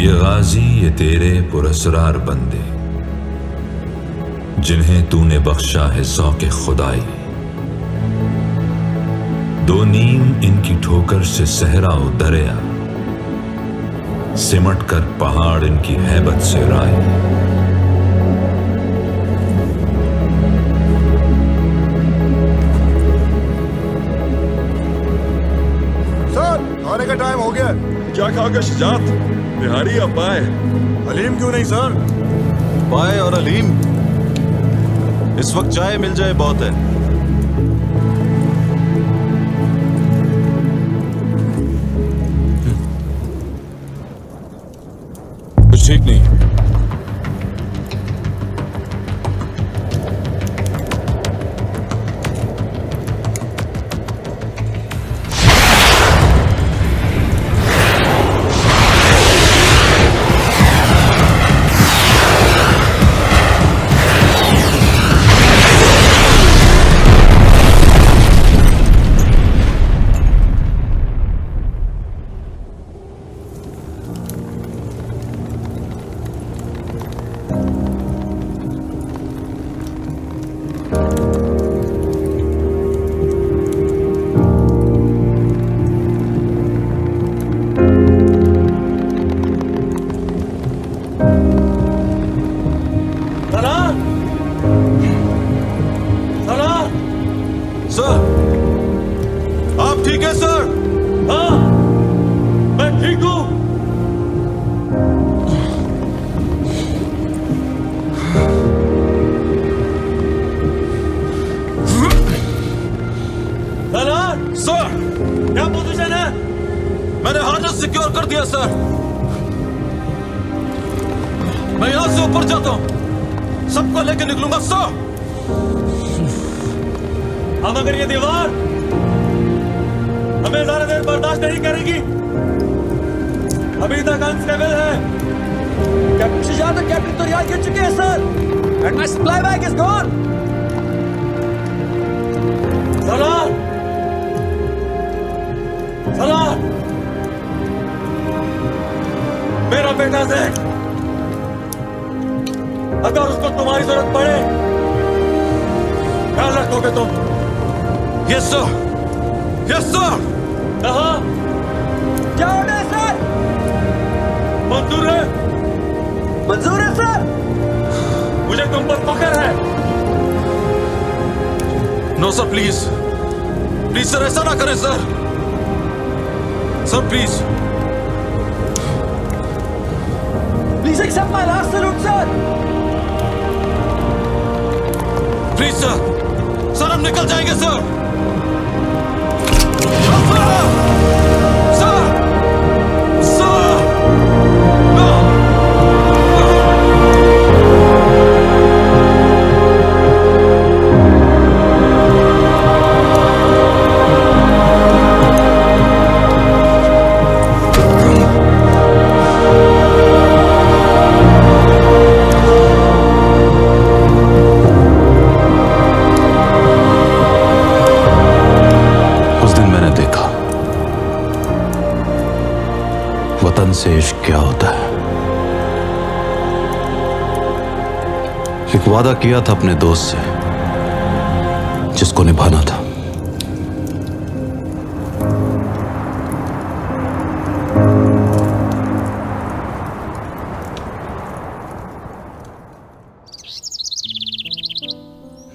ये गाजी ये तेरे पुरस्रार बंदे जिन्हें तूने बख्शा है ज़ौक़े खुदाई। दो नीम इनकी ठोकर से सहरा व दरिया, सिमट कर पहाड़ इनकी हैबत से राय। सर खाने का टाइम हो गया। क्या खाओगे शुजात, बिहारी या पाए? हलीम क्यों नहीं सर? पाए और हलीम, इस वक्त चाय मिल जाए बहुत है। कुछ ठीक नहीं। सर, आप ठीक है सर? हाँ, मैं ठीक हूं। सर, क्या पोजीशन है? मैंने हार्नेस सिक्योर कर दिया सर। मैं यहां से ऊपर जाता हूं, सबको लेकर निकलूंगा सर। अब अगर ये दीवार हमें ज्यादा देर बर्दाश्त नहीं करेगी, अभी तक अनस्टेबल है। कैप्टन शुजात और कैप्टन तुरियाल गिर चुके हैं sir, and my supply bag is gone. Salaar, Salaar, मेरा बेटा जैक, अगर उसको तुम्हारी जरूरत पड़े ख्याल रखोगे तुम? Yes sir, yes sir. कहाँ? क्या ऑर्डर है सर? मंजूर है? मंजूर है सर। मुझे तुम पर फख्र है। No sir, please please sir, ऐसा ना करें सर। Sir please please accept my last salute sir. Please sir, sir हम निकल जाएंगे सर। वतन से इश्क क्या होता है। एक वादा किया था अपने दोस्त से, जिसको निभाना था।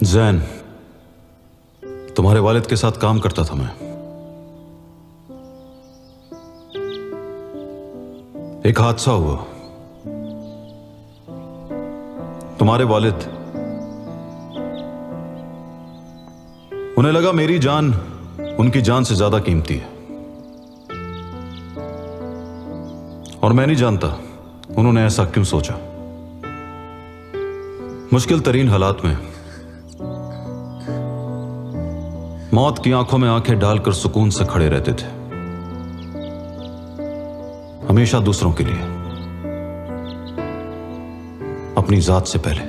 जैन, तुम्हारे वालिद के साथ काम करता था मैं। एक हादसा हुआ। तुम्हारे वालिद, उन्हें लगा मेरी जान उनकी जान से ज्यादा कीमती है, और मैं नहीं जानता उन्होंने ऐसा क्यों सोचा। मुश्किल तरीन हालात में मौत की आंखों में आंखें डालकर सुकून से खड़े रहते थे, हमेशा दूसरों के लिए, अपनी जात से पहले।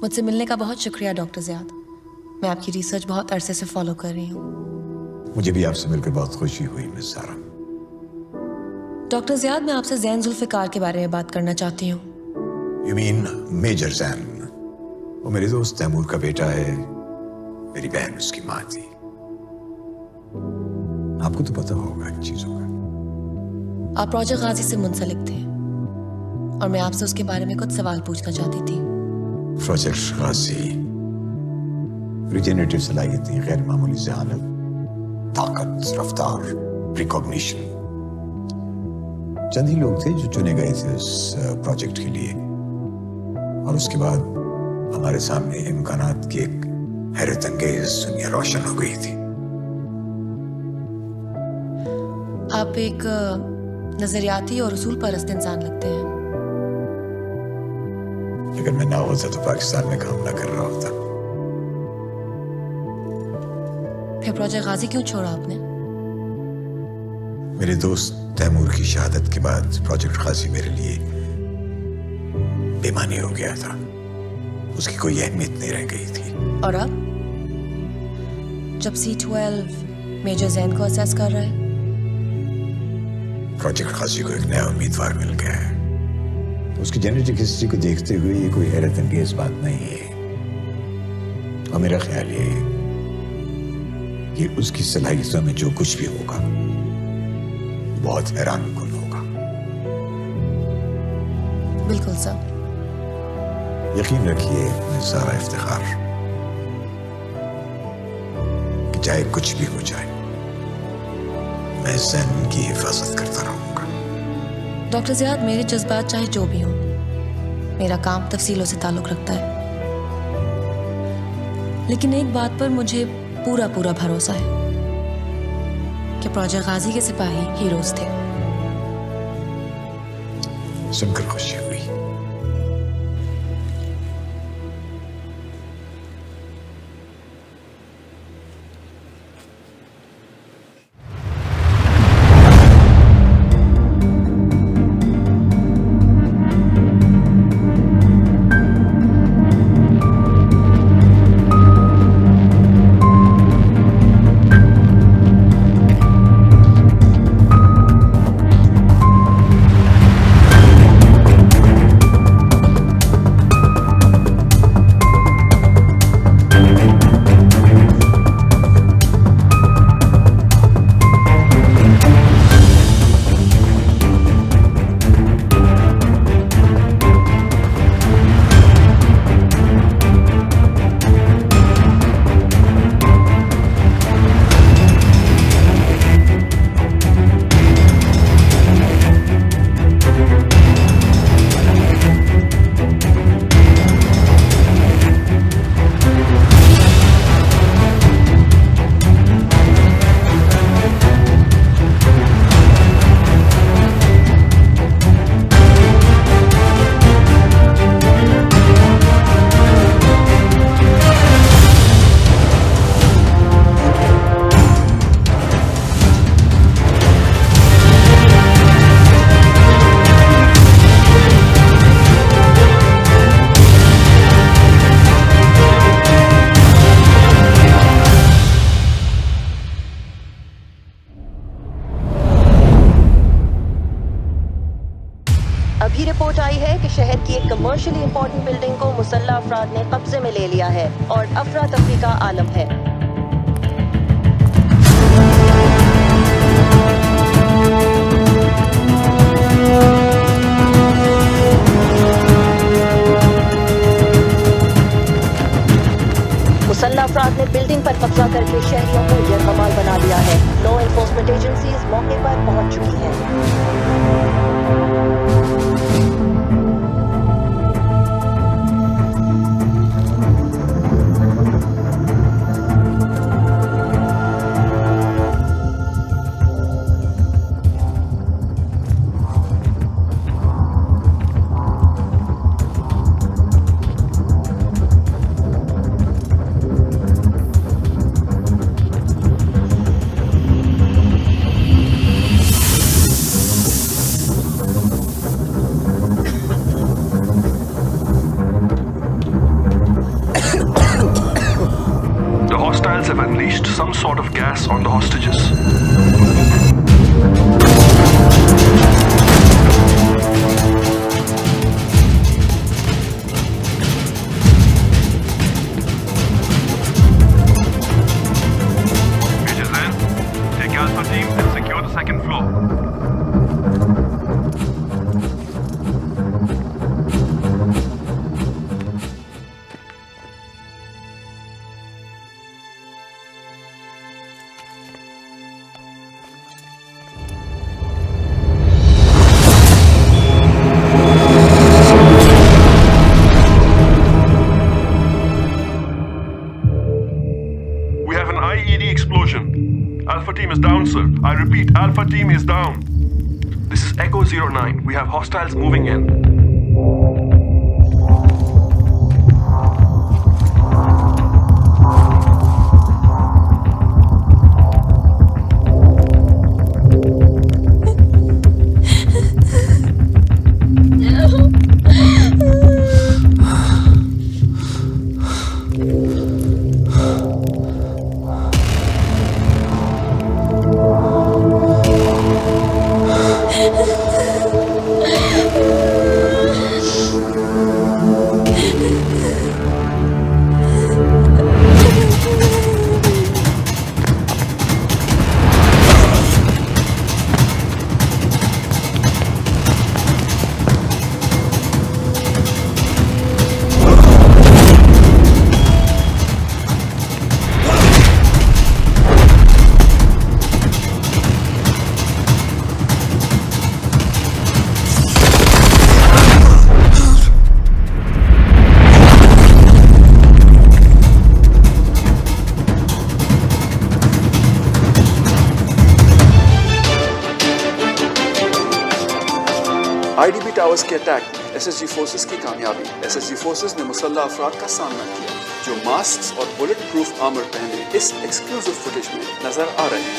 मुझसे मिलने का बहुत शुक्रिया डॉक्टर ज़ियाद। मैं आपकी रिसर्च बहुत अरसे से फॉलो कर रही हूँ। मुझे भी आपसे मिलकर बहुत खुशी हुई मिस सारा। डॉक्टर ज़ियाद, मैं आपसे ज़ैन जुल्फ़िकार के बारे में बात करना चाहती हूँ। You mean major Zain? वो मेरे दोस्त तैमूर का बेटा है, मेरी बहन उसकी माँ थी। आपको तो पता होगा इन चीजों का। आप प्रोजेक्ट गाजी से मुंसलिक थे और मैं आपसे उसके बारे में कुछ सवाल पूछना चाहती थी। प्रोजेक्ट गाजी रिजेनरेटिव सलाहियतें, गैर मामूली ज़हानत, ताकत, रफ्तार, रिकॉग्निशन। चंद ही लोग थे जो चुने गए थे उस प्रोजेक्ट के लिए, और उसके बाद हमारे सामने इम्कानात की एक हैरत अंगेज दुनिया रोशन हो गई थी। आप एक नजरियाती और उसूल परस्त इंसान लगते हैं। अगर मैं ना होता तो पाकिस्तान में काम ना कर रहा होता। फिर प्रोजेक्ट गाजी क्यों छोड़ा आपने? मेरे दोस्त तैमूर की शहादत के बाद प्रोजेक्ट गाजी मेरे लिए बेमानी हो गया था। उसकी कोई अहमियत नहीं रह गई थी। और अब जब C12 मेजर जैन को असेस कर रहा है, प्रोजेक्ट गाजी को एक नया उम्मीदवार मिल गया है। उसकी जेनेटिक हिस्ट्री को देखते हुए ये कोई हैरत अंगेज बात नहीं है, और मेरा ख्याल ये कि उसकी सलाहियतों में जो कुछ भी होगा बहुत हैरान कुन होगा। बिल्कुल सर। यकीन रखिए मैं सारा इफ्तिखार कि चाहे कुछ भी हो जाए मैं जैन की हिफाजत करता रहूंगा। डॉक्टर ज़ियाद, मेरे जज्बात चाहे जो भी हों, मेरा काम तफसीलों से ताल्लुक रखता है। लेकिन एक बात पर मुझे पूरा भरोसा है कि प्रोजेक्ट गाजी के सिपाही हीरोज थे। सुनकर खुशी हुई। अभी रिपोर्ट आई है कि शहर की एक कमर्शियली इंपॉर्टेंट बिल्डिंग को मुसल्लह अफराद ने कब्जे में ले लिया है और अफरा तफरी का आलम है। मुसल्लह अफराद ने बिल्डिंग पर कब्जा करके शहरियों को यरगमाल बना दिया है। लॉ एनफोर्समेंट एजेंसीज मौके पर पहुंच चुकी हैं। unleashed some sort of gas on the hostages. Major Zen, take Alpha team and secure the second floor. Alpha team is down, sir. I repeat, Alpha team is down. This is Echo 09. We have hostiles moving in. IDB towers के attack में SSG forces की कामयाबी। SSG forces ने मुसल्लह अफराद का सामना किया जो मास्क और बुलेट प्रूफ आर्मर पहने इस एक्सक्लूसिव फुटेज में नजर आ रहे हैं।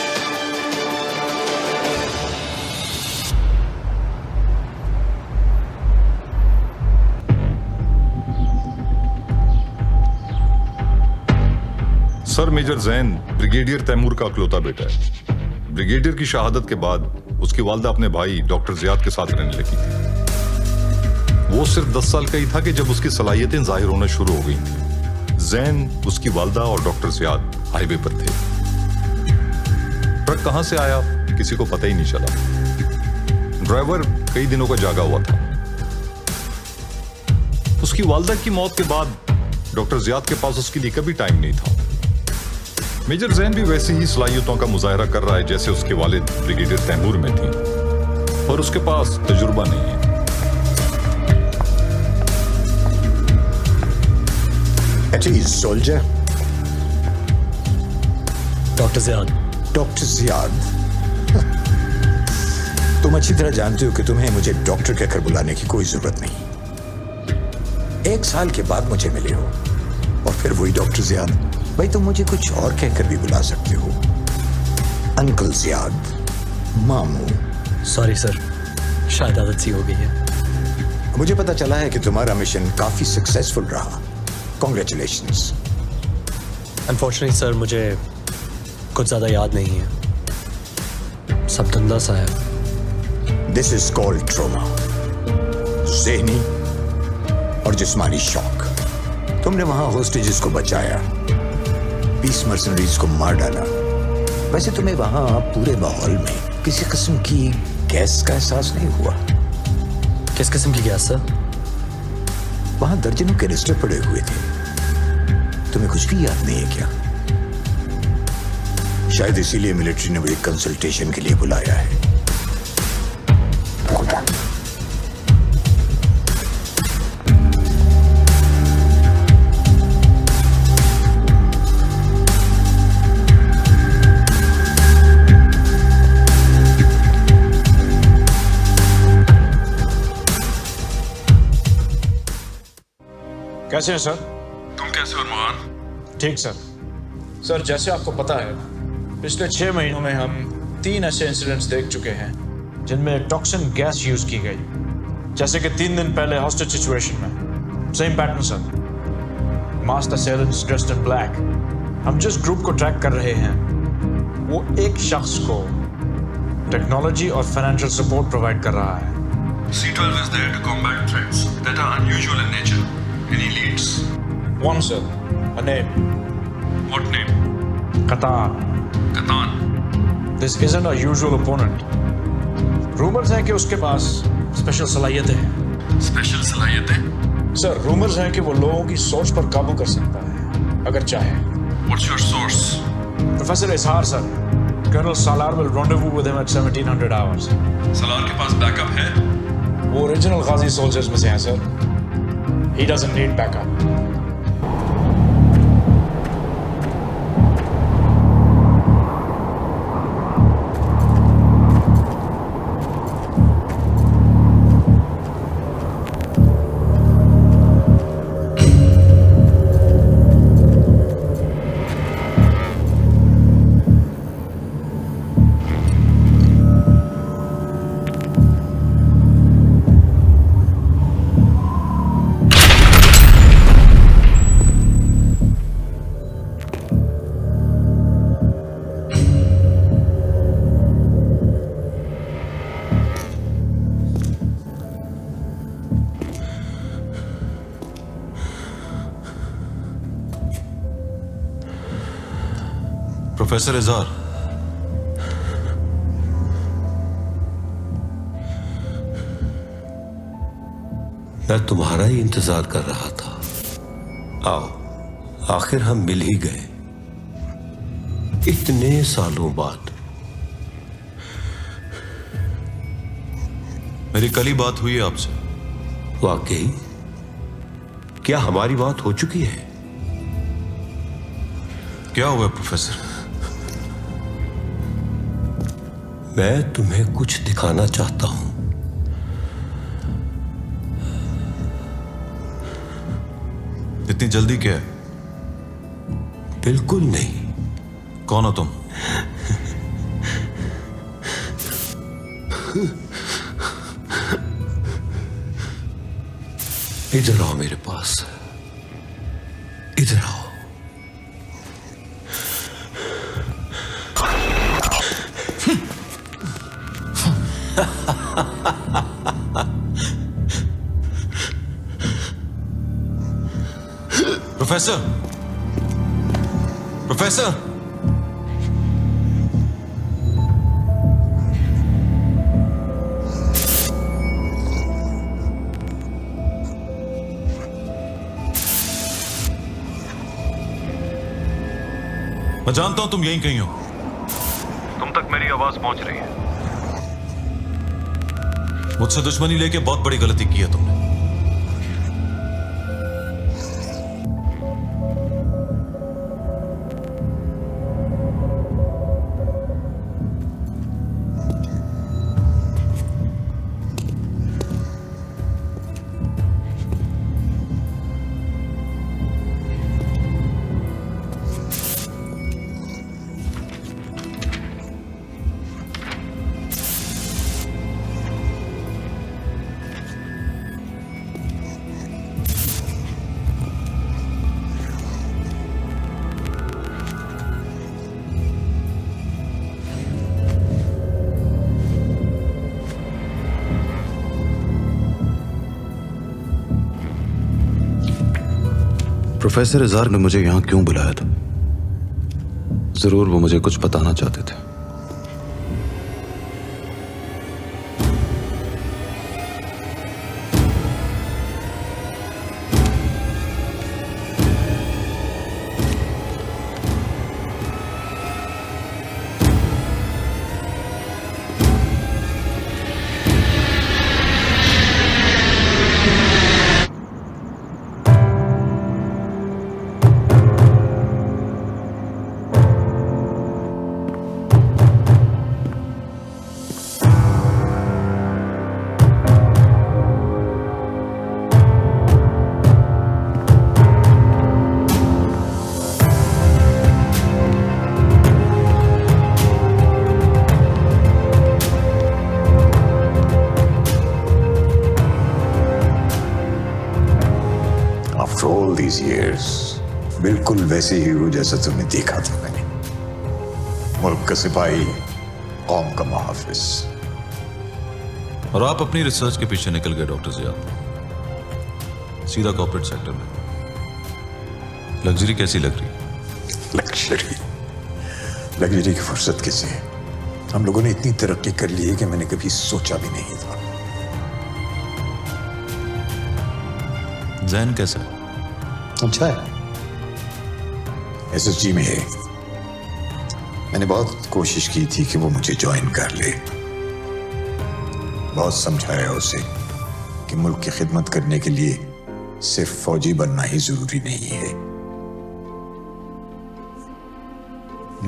Sir, major Zain brigadier Taimur का अकलौता बेटा है। ब्रिगेडियर की शहादत के बाद उसकी वालदा अपने भाई डॉक्टर जियाद के साथ रहने लगी थी। वो सिर्फ 10 साल का ही था कि जब उसकी सलाहियतें जाहिर होना शुरू हो गई थी। जैन, उसकी वालदा और डॉक्टर जियाद हाईवे पर थे। ट्रक कहां से आया किसी को पता ही नहीं चला। ड्राइवर कई दिनों का जागा हुआ था। उसकी वालदा की मौत के बाद डॉक्टर जियाद के पास उसके लिए कभी टाइम नहीं था। मेजर जैन भी वैसी ही सलाहियतों का मुजाहरा कर रहा है जैसे उसके वालिद ब्रिगेडियर तैमूर में थी, और उसके पास तजुर्बा नहीं है। Soldier doctor Ziyad. Doctor Ziyad, तुम अच्छी तरह जानते हो कि तुम्हें मुझे डॉक्टर कहकर बुलाने की कोई जरूरत नहीं। 1 साल के बाद मुझे मिले हो और फिर वही डॉक्टर जियाद। भाई, तुम मुझे कुछ और कहकर भी बुला सकते हो। अंकल जियाद, मामू। सॉरी सर, शायद आदत सी हो गई है। मुझे पता चला है कि तुम्हारा मिशन काफी सक्सेसफुल रहा। कॉन्ग्रेचुलेशंस। अनफॉर्चुनेटली सर, मुझे कुछ ज्यादा याद नहीं है। सब धुंधला सा है। दिस इज कॉल्ड ट्रॉमा, ज़हनी और जिस्मानी शॉक। तुमने वहां होस्टेजेस को बचाया, 20 मर्सनरीज को मार डाला। वैसे तुम्हें वहां पूरे माहौल में किसी किस्म की गैस का एहसास नहीं हुआ? किस किस्म की गैस सर? वहां दर्जनों के रजिस्टर पड़े हुए थे। तुम्हें कुछ भी याद नहीं है क्या? शायद इसीलिए मिलिट्री ने मुझे कंसल्टेशन के लिए बुलाया है। कैसे हैं सर? तुम कैसे हो अरमान? ठीक सर। सर, जैसे आपको पता है, पिछले 6 महीनों में हम 3 ऐसे इंसिडेंट्स देख चुके हैं जिनमें टॉक्सिन गैस यूज की गई। जैसे कि 3 दिन पहले हॉस्टेज सिचुएशन में same pattern sir. Masked assailants dressed in black, हम जिस ग्रुप को ट्रैक कर रहे हैं वो एक शख्स को टेक्नोलॉजी और फाइनेंशियल सपोर्ट प्रोवाइड कर रहा है। C12 is there to combat threats that are unusual in nature. Any leads? One, sir. A name. What name? Qatan. Qatan. This isn't a usual opponent. Rumors हैं कि उसके पास special सलाहियतें हैं। Special सलाहियतें? Sir, rumors हैं कि वो लोगों की सोच पर काबू कर सकता है, अगर चाहे। What's your source? Professor Ishar, sir. Colonel Salar will rendezvous with him at 1700 hours. Salar के पास बैकअप है? वो ओरिजिनल गाजी सोल्जर्स में से हैं, sir. He doesn't need backup. Professor इज़हार, मैं तुम्हारा ही इंतजार कर रहा था। आओ, आखिर हम मिल ही गए इतने सालों बाद। मेरी कल ही बात हुई है आपसे। वाकई? क्या हमारी बात हो चुकी है? क्या हुआ प्रोफेसर? मैं तुम्हें कुछ दिखाना चाहता हूं। इतनी जल्दी क्या है? बिल्कुल नहीं। कौन हो तुम? इधर आओ मेरे पास, इधर आओ। प्रोफेसर, प्रोफेसर, मैं जानता हूं तुम यहीं कहीं हो। तुम तक मेरी आवाज पहुंच रही है। मुझसे दुश्मनी लेके बहुत बड़ी गलती की है तुमने। प्रोफेसर इज़हार ने मुझे यहां क्यों बुलाया था? जरूर वो मुझे कुछ बताना चाहते थे। After all these years, बिल्कुल वैसे ही हो जैसा तुमने देखा था मैंने। मुल्क का सिपाही, कौम का मुहाफिज। और आप अपनी रिसर्च के पीछे निकल गए डॉक्टर जियाद, सीधा कॉर्पोरेट सेक्टर में। लग्जरी कैसी लग रही? लग्जरी की फुर्सत किसे? हम लोगों ने इतनी तरक्की कर ली है कि मैंने कभी सोचा भी नहीं था। जैन कैसा है? अच्छा है, एसएसजी में है। मैंने बहुत कोशिश की थी कि वो मुझे ज्वाइन कर ले। बहुत समझाया उसे कि मुल्क की खिदमत करने के लिए सिर्फ फौजी बनना ही जरूरी नहीं है।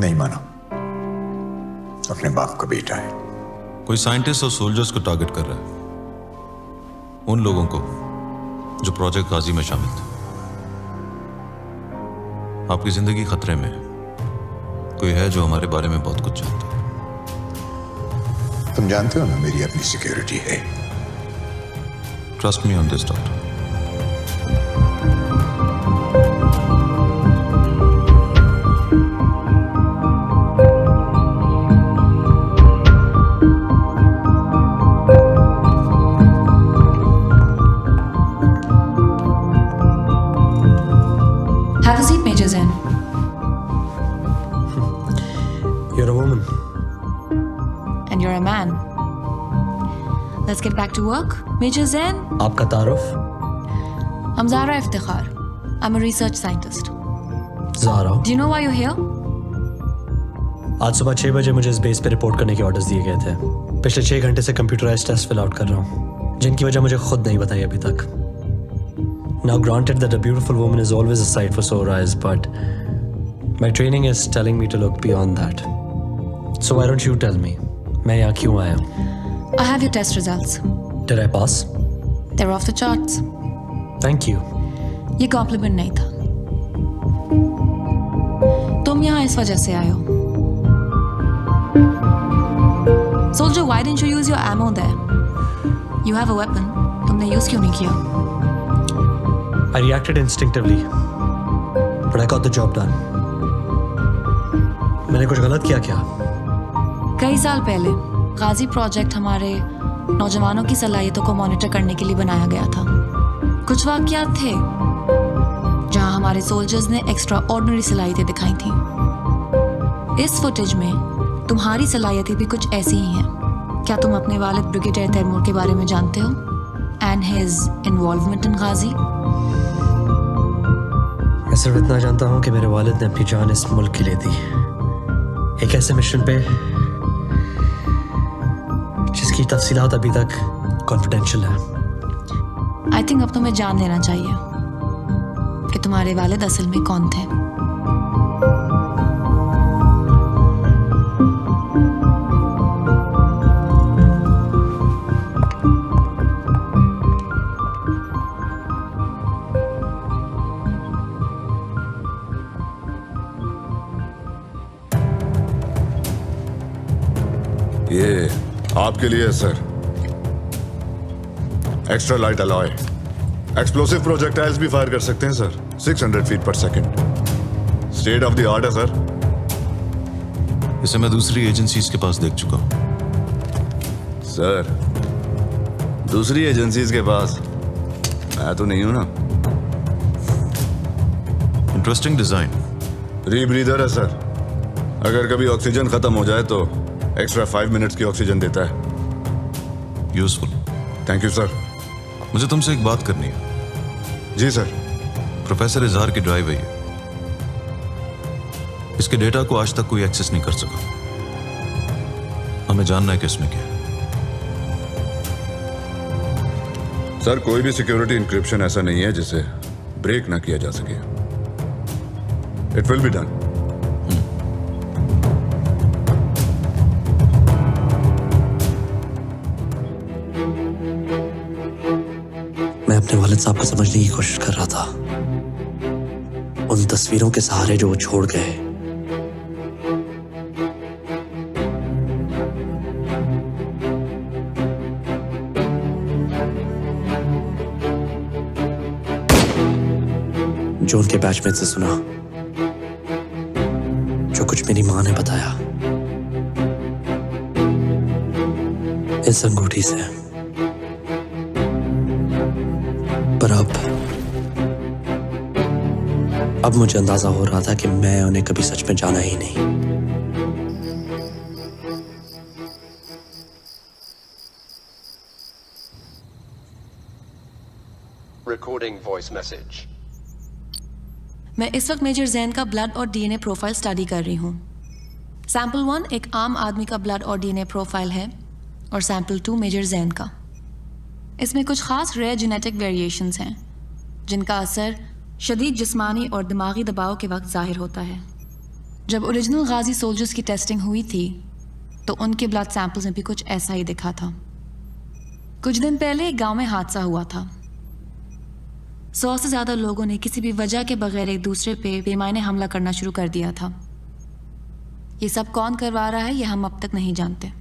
नहीं माना। अपने बाप का बेटा है। कोई साइंटिस्ट और सोल्जर्स को टारगेट कर रहा है, उन लोगों को जो प्रोजेक्ट गाजी में शामिल थे। आपकी जिंदगी खतरे में है। कोई है जो हमारे बारे में बहुत कुछ जानता है। तुम जानते हो ना मेरी अपनी सिक्योरिटी है। Trust me on this doctor. Have a seat, Major Zen. You're a woman. And you're a man. Let's get back to work. Major Zen. आपका तारुफ? I'm Zara Iftikhar. I'm a research scientist. Zara. Do you know why you're here? आज सुबह 6 बजे मुझे इस base पे report करने के ऑर्डर्स दिए गए थे। पिछले 6 घंटे से कंप्यूटराइज्ड टेस्ट फिल आउट कर रहा हूँ, जिनकी वजह मुझे खुद नहीं बताई अभी तक। Now granted that a beautiful woman is always a sight for sore eyes, but my training is telling me to look beyond that. So why don't you tell me, मैं यहाँ क्यों आया हूँ? I have your test results. Did I pass? They're off the charts. Thank you. ये complement नहीं था। तुम यहाँ इस वजह से आए हो। Soldier, why didn't you use your ammo there? You have a weapon. तुमने यूज क्यों नहीं किया? I reacted instinctively, but I got the job done. मैंने कुछ गलत किया क्या? कई साल पहले गाजी प्रोजेक्ट हमारे नौजवानों की सलाहियतों को मॉनिटर करने के लिए बनाया गया था। कुछ वाकयात थे जहां हमारे सोल्जर्स ने एक्स्ट्रा ऑर्डिनरी सलाहियतें दिखाई थी। इस फुटेज में तुम्हारी सलाहियतें भी कुछ ऐसी ही हैं। क्या तुम अपने वालिद ब्रिगेडियर तैमूर के बारे में जानते हो? एंड हिज इन्वॉल्वमेंट इन गाजी? मैं सिर्फ इतना जानता हूँ कि मेरे वालिद ने अपनी जान इस मुल्क के लिए दी, एक ऐसे मिशन पे जिसकी तफसीलात अभी तक कॉन्फिडेंशियल है। आई थिंक अब तुम्हें जान लेना चाहिए कि तुम्हारे वालिद असल में कौन थे। ये आपके लिए है sir. Extra light alloy, explosive projectiles भी फायर कर सकते हैं सर। 600 फीट पर second, state of the art है सर। इसे मैं दूसरी एजेंसीज के पास देख चुका हूं। सर दूसरी एजेंसीज के पास मैं तो नहीं हूं ना। Interesting design. रीब्रीदर है सर। अगर कभी ऑक्सीजन खत्म हो जाए तो एक्स्ट्रा 5 मिनट्स की ऑक्सीजन देता है। यूजफुल। Thank you sir. मुझे तुमसे एक बात करनी है। जी सर। प्रोफेसर इजहार की ड्राइव है ये। इसके डेटा को आज तक कोई एक्सेस नहीं कर सका। हमें जानना है कि इसमें क्या है। सर कोई भी सिक्योरिटी इंक्रिप्शन ऐसा नहीं है जिसे ब्रेक ना किया जा सके। It will be done. मैं अपने वालिद साहब को समझने की कोशिश कर रहा था, उन तस्वीरों के सहारे जो वो छोड़ गए। जो उनके बैचमेट से सुना, जो कुछ मेरी माँ ने बताया इस अंगूठी से। पर अब मुझे अंदाजा हो रहा था कि मैं उन्हें कभी सच में जाना ही नहीं। Recording voice message. मैं इस वक्त मेजर जैन का ब्लड और डीएनए प्रोफाइल स्टडी कर रही हूँ। सैंपल 1 एक आम आदमी का ब्लड और डीएनए प्रोफाइल है और सैंपल 2 मेजर जैन का। इसमें कुछ खास रेयर जेनेटिक वेरिएशंस हैं जिनका असर शदीद जिस्मानी और दिमागी दबाव के वक्त जाहिर होता है। जब ओरिजिनल गाजी सोल्जर्स की टेस्टिंग हुई थी तो उनके ब्लड सैंपल्स में भी कुछ ऐसा ही दिखा था। कुछ दिन पहले एक गांव में हादसा हुआ था। 100 से ज़्यादा लोगों ने किसी भी वजह के बगैर एक दूसरे पे बेमायने हमला करना शुरू कर दिया था। ये सब कौन करवा रहा है ये हम अब तक नहीं जानते।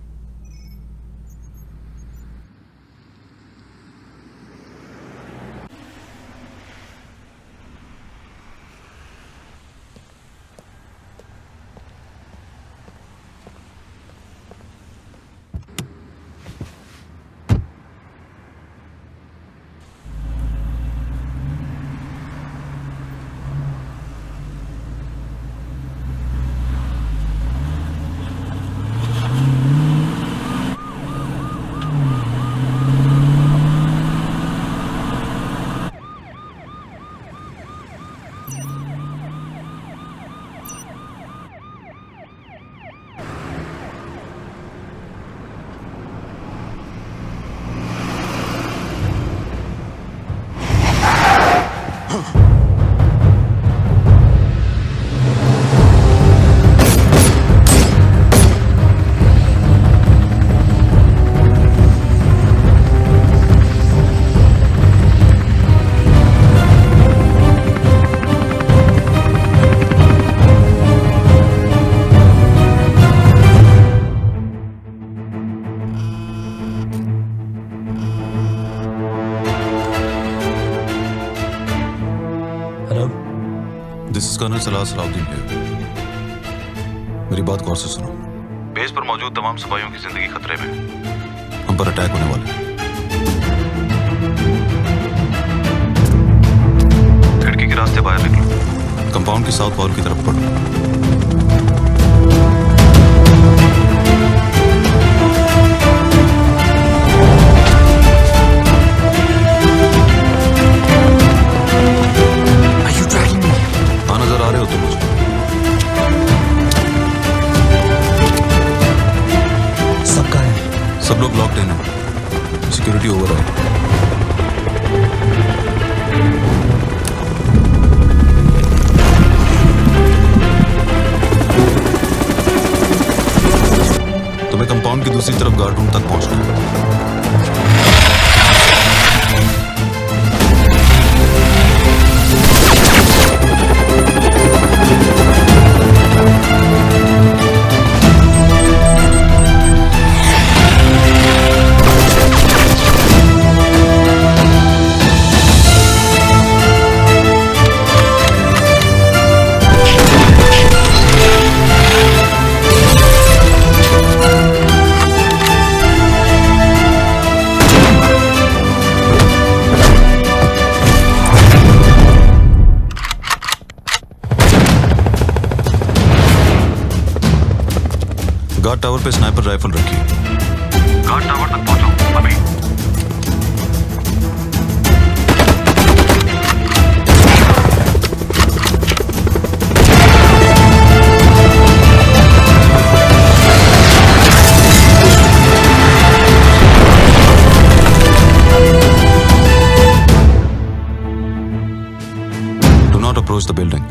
कर्नल सलाह सलाउद्दीन है। मेरी बात गौर से सुनो। बेस पर मौजूद तमाम सिपाहियों की जिंदगी खतरे में है। हम पर अटैक होने वाला है। खिड़की के रास्ते बाहर निकलो। कंपाउंड की साउथ वॉल की तरफ बढ़ो। सब लोग लॉक्ड इन है। सिक्योरिटी ओवर है। तुम्हें कंपाउंड की दूसरी तरफ गार्ड रूम तक पहुंचना है। गार्ड टावर पे स्नाइपर राइफल रखी। गार्ड टावर तक पहुंचो अभी। Do not approach the building.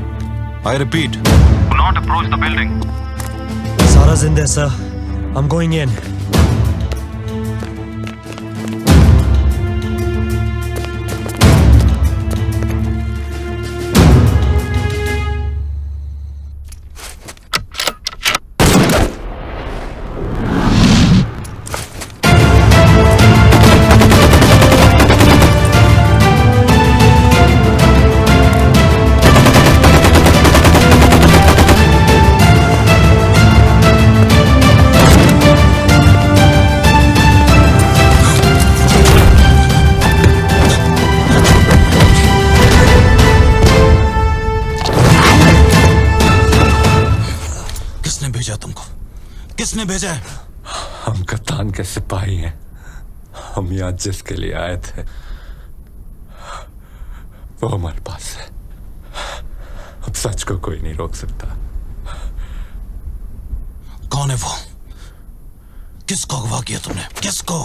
I repeat, do not approach the building. Sarah's in there, sir. I'm going in. भेजा तुमको? किसने भेजा है? हम कप्तान के सिपाही हैं। हम यहाँ जिसके लिए आए थे वो हमारे पास है। अब सच को कोई नहीं रोक सकता। कौन है वो? किसको अगवा किया तुमने? किसको?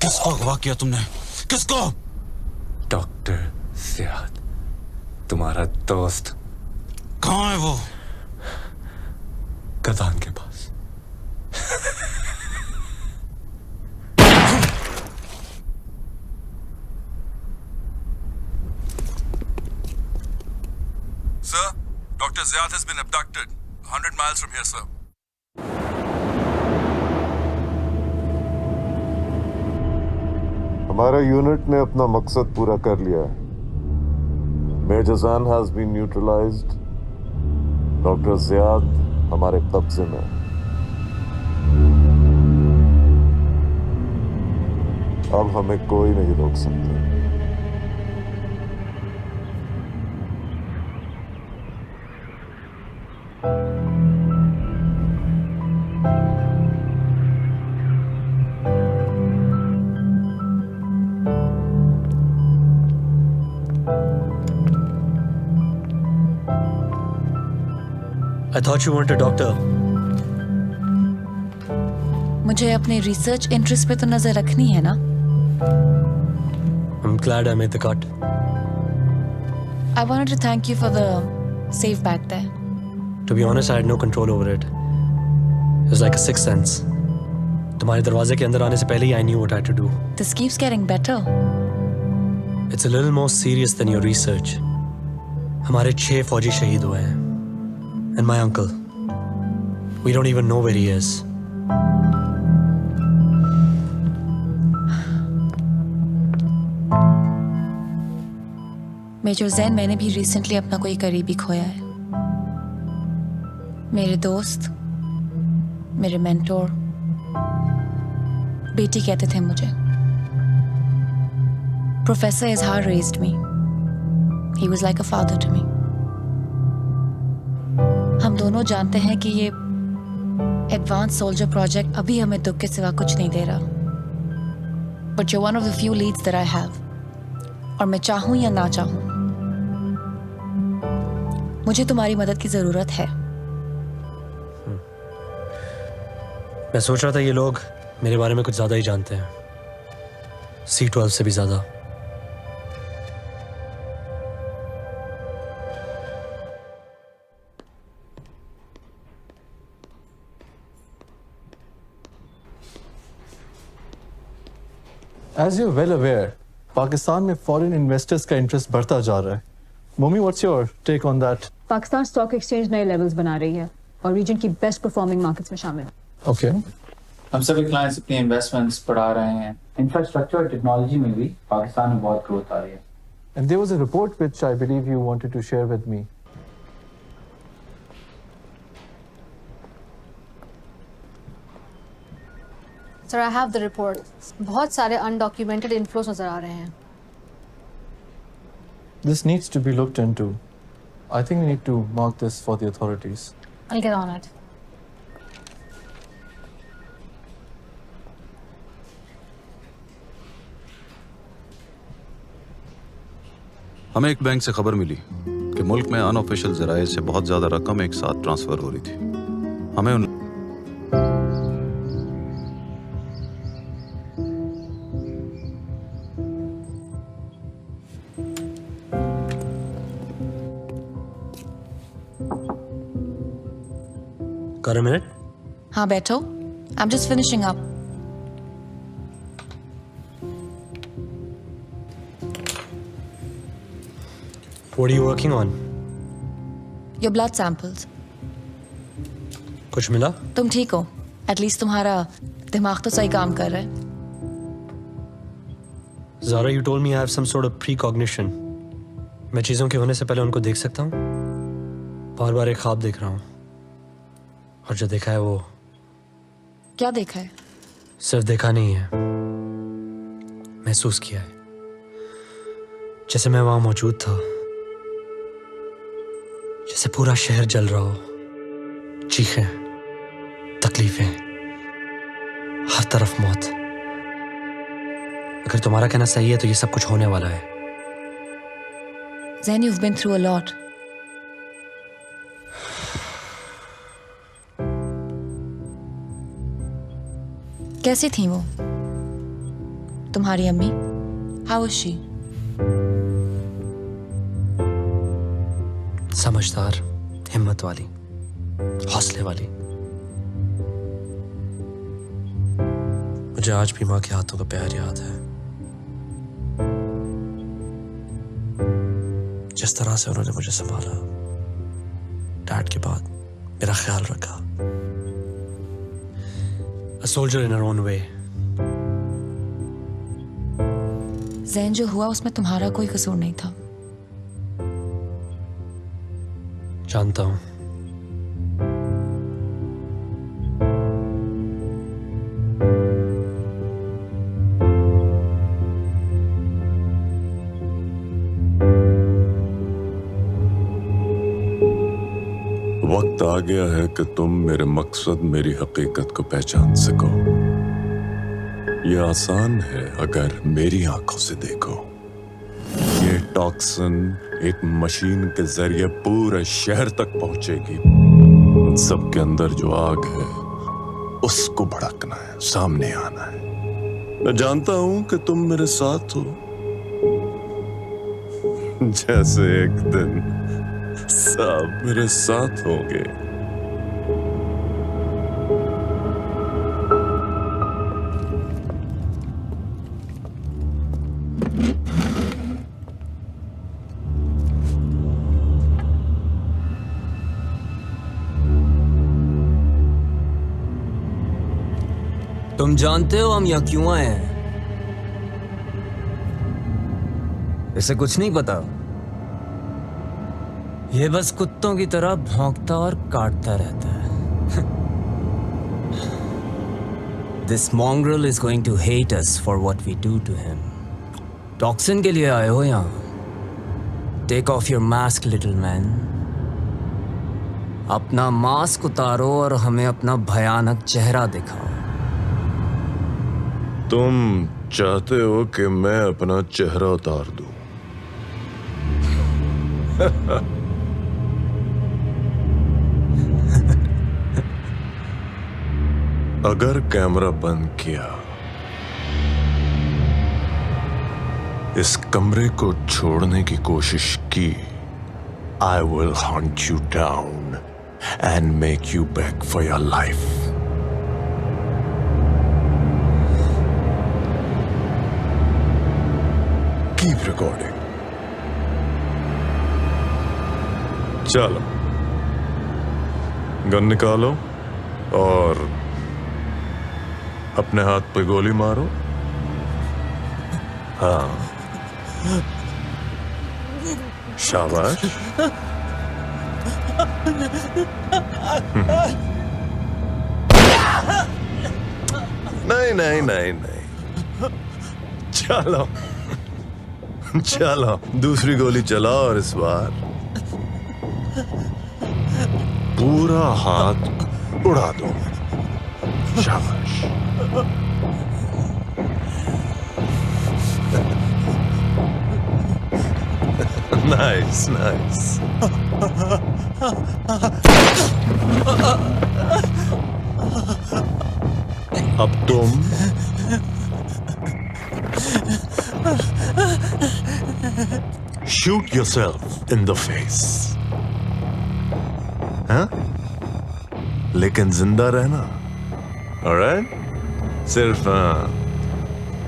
किसको अगवा किया तुमने? किसको? डॉक्टर ज़ियाद, तुम्हारा दोस्त। कहाँ है वो? कप्तान के पास। Sir, Dr. Ziyad has been abducted 100 miles from here, sir. हमारा यूनिट ने अपना मकसद पूरा कर लिया है। Major Zain has been neutralised. Doctor Ziyad हमारे कब्जे में। अब हमें कोई नहीं रोक सकता। I thought you weren't a doctor. मुझे अपने रिसर्च इंटरेस्ट पे तो नजर रखनी है ना। I'm glad I made the cut. I wanted to thank you for the save back there. To be honest, I had no control over it. It was like a sixth sense. तुम्हारे दरवाजे के अंदर आने से पहले ही I knew what I had to do. This keeps getting better. It's a little more serious than your research. हमारे 6 फौजी शहीद हुए हैं. And my uncle. We don't even know where he is. Major Zain, मैंने भी रिसेंटली अपना कोई करीबी खोया है। मेरे दोस्त, मेरे मेंटोर, बेटी कहते थे मुझे। प्रोफेसर इजहार raised me. He was like a father to me. हम दोनों जानते हैं कि ये एडवांस सोल्जर प्रोजेक्ट अभी हमें दुख के सिवा कुछ नहीं दे रहा। But you're one of the few leads that I have. और मैं चाहूं या ना चाहूं, मुझे तुम्हारी मदद की जरूरत है। मैं सोच रहा था ये लोग मेरे बारे में कुछ ज्यादा ही जानते हैं, C12 से भी ज्यादा। As you're well aware, Pakistan में फॉरेन इन्वेस्टर्स का इंटरेस्ट बढ़ता जा रहा है। मोमी, what's your take on that? Pakistan stock exchange नए लेवल्स बना रही है और रीजन की बेस्ट परफॉर्मिंग मार्केट्स में शामिल है। ओके। हम सभी क्लाइंट्स अपनी इन्वेस्टमेंट्स बढ़ा रहे हैं। इंफ्रास्ट्रक्चर और टेक्नोलॉजी में भी पाकिस्तान में बहुत ग्रोथ आ रही है। And there was a report which I believe you wanted to share with me. Sir, I have the report. बहुत सारे undocumented inflows नजर आ रहे हैं। This needs to be looked into. I think we need to mark this for the authorities. I'll get on it. हमें एक bank से खबर मिली कि मुल्क में अनऑफिशियल जराये से बहुत ज्यादा रकम एक साथ ट्रांसफर हो रही थी। हमें उन Got a minute? हाँ बैठो। I'm just finishing up. What are you working on? Your blood samples. कुछ मिला? तुम ठीक हो? At least तुम्हारा दिमाग तो सही काम कर रहा है। Zara, you told me I have some sort of precognition. मैं चीजों के होने से पहले उनको देख सकता हूँ? बार-बार एक ख्वाब देख रहा हूँ और जो देखा है वो क्या देखा है? सिर्फ देखा नहीं है, महसूस किया है, जैसे मैं वहां मौजूद था जैसे पूरा शहर जल रहा हो, चीखें, तकलीफें, हर तरफ मौत। अगर तुम्हारा कहना सही है तो ये सब कुछ होने वाला है। Zain, you've been through a lot. कैसी थी वो तुम्हारी अम्मी? How was she? समझदार, हिम्मत वाली, हौसले वाली। मुझे आज भी माँ के हाथों का प्यार याद है। जिस तरह से उन्होंने मुझे संभाला, डैड के बाद मेरा ख्याल रखा। A soldier in her own way. Jain, जो हुआ उसमें तुम्हारा कोई कसूर नहीं था। जानता हूं। वक्त आ गया है कि तुम मेरे मकसद, मेरी हकीकत को पहचान सको। यह आसान है अगर मेरी आंखों से देखो। ये टॉक्सिन एक मशीन के जरिए पूरे शहर तक पहुंचेगी। उन सब के अंदर जो आग है उसको भड़कना है, सामने आना है। मैं जानता हूं कि तुम मेरे साथ हो, जैसे एक दिन सब मेरे साथ होंगे। तुम जानते हो हम यहाँ क्यों आए हैं? इसे कुछ नहीं पता। ये बस कुत्तों की तरह भौंकता और काटता रहता है। This mongrel is going to hate us for what we do to him. Toxin के लिए आए हो यहाँ? Take off your mask, little man. अपना मास्क उतारो और हमें अपना भयानक चेहरा दिखाओ। तुम चाहते हो कि मैं अपना चेहरा उतार दूं? अगर कैमरा बंद किया, इस कमरे को छोड़ने की कोशिश की, I will hunt you down and make you beg for your life. Keep recording. चलो, गन निकालो और अपने हाथ पे गोली मारो। हाँ, शाबाश। नहीं नहीं नहीं नहीं, चलो चलो, दूसरी गोली चलाओ और इस बार पूरा हाथ उड़ा दो। शाबाश। Nice nice. अब तुम shoot yourself in the face, हाँ? लेकिन जिंदा रहना, alright? सिर्फ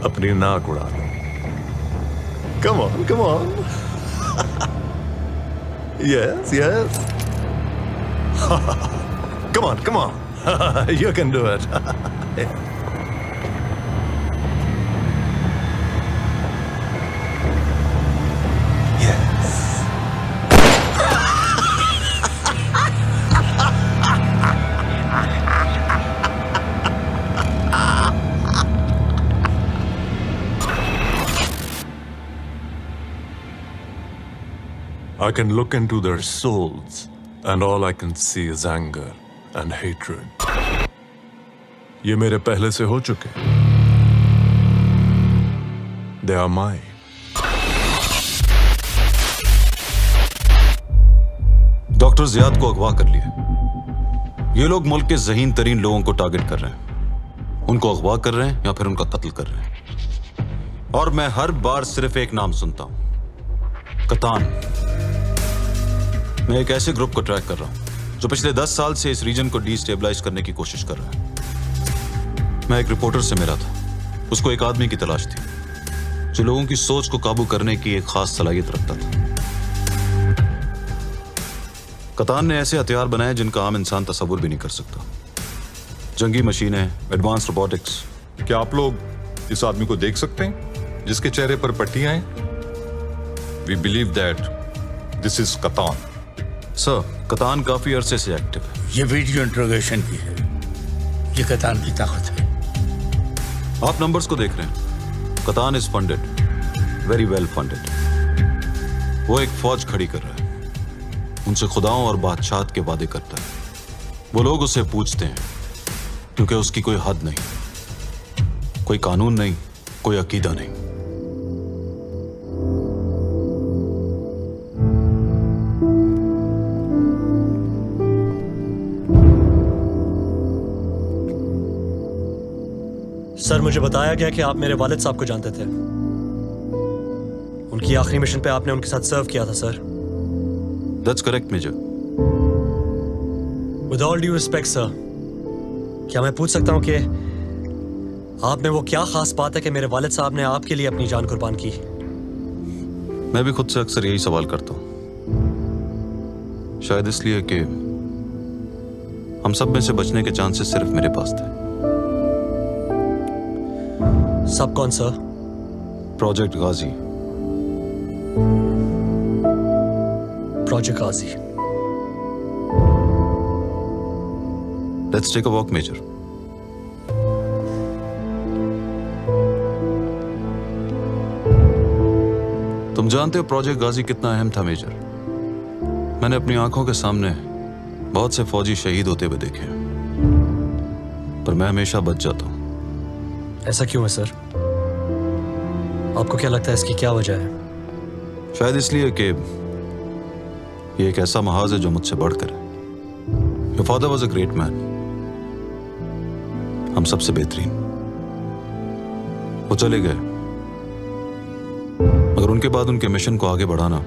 अपनी नाक उड़ा दो। Come on, come on. Yes, yes. Come on, come on. You can do it. I can look into their souls And all I can see is anger and hatred. ये मेरे पहले से हो चुके। They are mine. Doctor Ziyad को अगवा कर लिया। ये लोग मुल्क के ज़हीन तरीन लोगों को टारगेट कर रहे हैं। उनको अगवा कर रहे हैं या फिर उनका कत्ल कर रहे हैं। और मैं हर बार सिर्फ एक नाम सुनता हूं, कतान। मैं एक ऐसे ग्रुप को ट्रैक कर रहा हूं जो पिछले 10 साल से इस रीजन को डिस्टेबलाइज करने की कोशिश कर रहा है। मैं एक रिपोर्टर से मिला था। उसको एक आदमी की तलाश थी जो लोगों की सोच को काबू करने की एक खास सलाहियत रखता था। कतान ने ऐसे हथियार बनाए जिनका आम इंसान तस्वुर भी नहीं कर सकता। जंगी मशीनें, एडवांस रोबोटिक्स। क्या आप लोग इस आदमी को देख सकते हैं जिसके चेहरे पर पट्टियां हैं? We believe that this is Katan. Sir, Katan काफी अरसे से एक्टिव है। ये वीडियो इंट्रोगेशन की है। ये कतान की ताकत है। आप नंबर्स को देख रहे हैं। Katan is funded, very well funded. वो एक फौज खड़ी कर रहा है, उनसे खुदाओं और बादशाहत के वादे करता है। वो लोग उससे पूछते हैं क्योंकि उसकी कोई हद नहीं, कोई कानून नहीं, कोई अकीदा नहीं। सर, मुझे बताया गया कि आप मेरे वालिद साहब को जानते थे। उनकी आखिरी मिशन पे आपने उनके साथ सर्व किया था sir. That's correct, Major. With all due respect, sir, क्या मैं पूछ सकता हूँ कि आप में वो क्या खास बात है कि मेरे वालिद साहब ने आपके लिए अपनी जान कुर्बान की? मैं भी खुद से अक्सर यही सवाल करता हूँ। शायद इसलिए कि हम सब में से बचने के चांसेस सिर्फ मेरे पास थे। सब कौन sir? Project Ghazi. Project Ghazi. Let's take a walk, Major. तुम जानते हो प्रोजेक्ट गाजी कितना अहम था, मेजर। मैंने अपनी आंखों के सामने बहुत से फौजी शहीद होते हुए देखे हैं, पर मैं हमेशा बच जाता हूं। ऐसा क्यों है सर? आपको क्या लगता है इसकी क्या वजह है? शायद इसलिए कि ये एक ऐसा महाज है जो मुझसे बढ़कर है। Your father was a great man. हम सबसे बेहतरीन। वो चले गए, मगर उनके बाद उनके मिशन को आगे बढ़ाना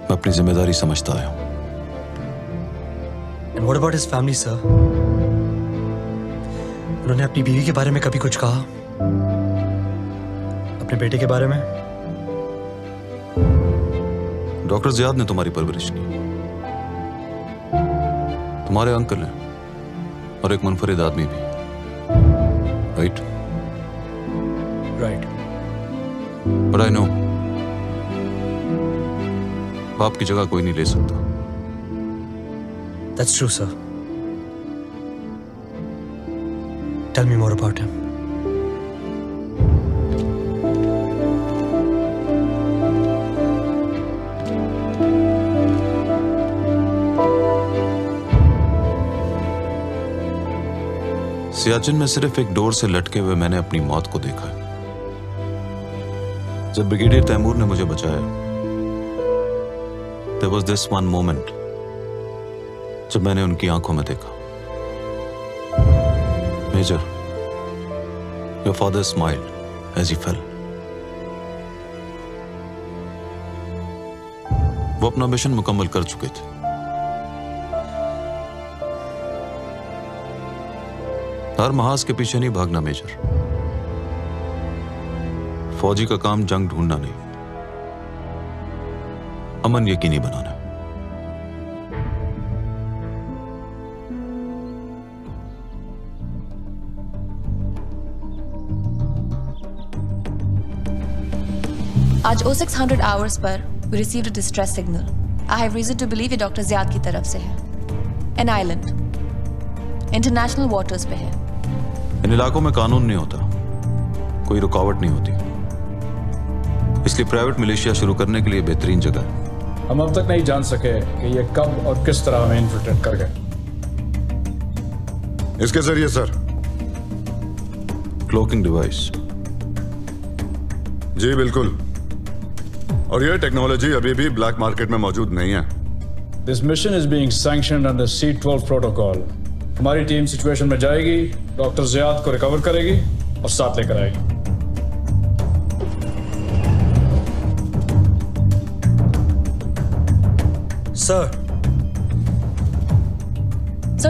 मैं अपनी जिम्मेदारी समझता आया हूं। And what about his family, sir? उन्होंने अपनी बीवी के बारे में कभी कुछ कहा? अपने बेटे के बारे में? डॉक्टर जियाद ने तुम्हारी परवरिश की। तुम्हारे अंकल हैं और एक मुनफरिद आदमी भी। Right? Right. But I know बाप की जगह कोई नहीं ले सकता। That's true, sir. Tell me more about him. Siachen में सिर्फ एक डोर से लटके हुए मैंने अपनी मौत को देखा है। जब ब्रिगेडियर तैमूर ने मुझे बचाया, there was this one moment जब मैंने उनकी आंखों में देखा। Major, your father smiled as he fell. वो अपना मिशन मुकम्मल कर चुके थे। हर महाज के पीछे नहीं भागना मेजर। फौजी का काम जंग ढूंढना नहीं, अमन यकीनी बनाना। आज 0600 hours per we received a distress signal. I have reason to believe ये डॉक्टर जियाद की तरफ से है। An island, international waters पे है। इन इलाकों में कानून नहीं होता, कोई रुकावट नहीं होती, इसलिए प्राइवेट मिलिशिया शुरू करने के लिए बेहतरीन जगह है। हम अब तक नहीं जान सके कि ये कब और किस तरह हमें इन्फिल्ट्रेट कर गए। इसके जरिए सर क्लोकिंग डिवाइस। जी बिल्कुल, और ये टेक्नोलॉजी अभी भी ब्लैक मार्केट में मौजूद नहीं है। This mission is being sanctioned under C-12 protocol. हमारी टीम सिचुएशन में जाएगी, डॉक्टर ज़ियाद को रिकवर करेगी और साथ लेकर आएगी। सर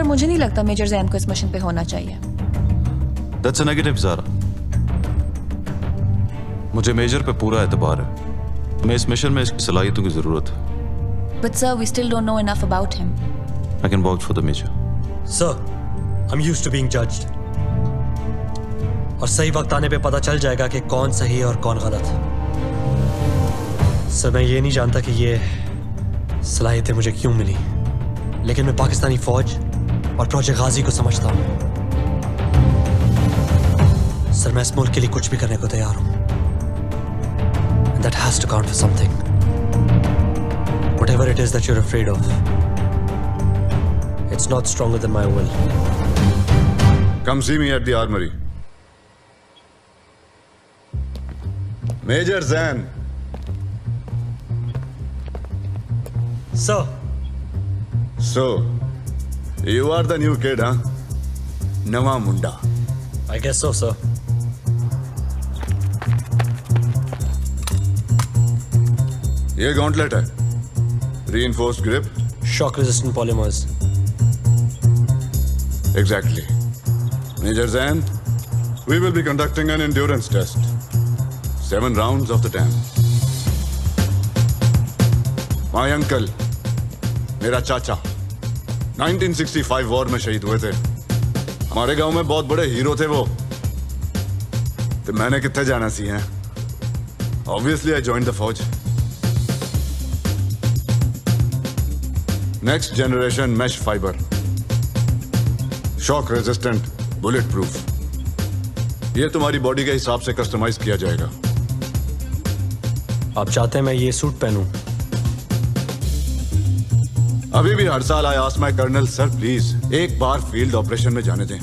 मुझे नहीं लगता मेजर जैन को इस मिशन पे होना चाहिए। That's a negative Zara. मुझे मेजर पे पूरा एतबार है। मैं इस मिशन में इसकी सलाहियतों की जरूरत है। But sir, we still don't know enough about him. I can vouch for the major. Sir, I'm used to being judged. और सही वक्त आने पे पता चल जाएगा कि कौन सही है और कौन गलत। सर मैं ये नहीं जानता कि ये सलाहियतें मुझे क्यों मिली, लेकिन मैं पाकिस्तानी फौज और प्रोजेक्ट गाजी को समझता हूँ। सर मैं इस मुल्क के लिए कुछ भी करने को तैयार हूँ। That has to count for something. Whatever it is that you're afraid of, it's not stronger than my will. Come see me at the armory. Major Zan. Sir. So, you are the new kid, huh? Nawa Munda. I guess so, sir. ये gauntlet है, reinforced grip, shock resistant polymers. Exactly. Major Zan, we will be conducting an endurance test. 7 rounds of the time. My uncle, मेरा चाचा, 1965 war में शहीद हुए थे। हमारे गांव में बहुत बड़े हीरो थे वो। तो मैंने कितने जाना सी हैं? Obviously, I joined the फौज। Next generation mesh fiber, shock resistant, bullet proof. ये तुम्हारी बॉडी के हिसाब से कस्टमाइज किया जाएगा। आप चाहते हैं मैं ये सूट पहनूं? अभी भी हर साल I ask my colonel, sir please एक बार फील्ड ऑपरेशन में जाने दें,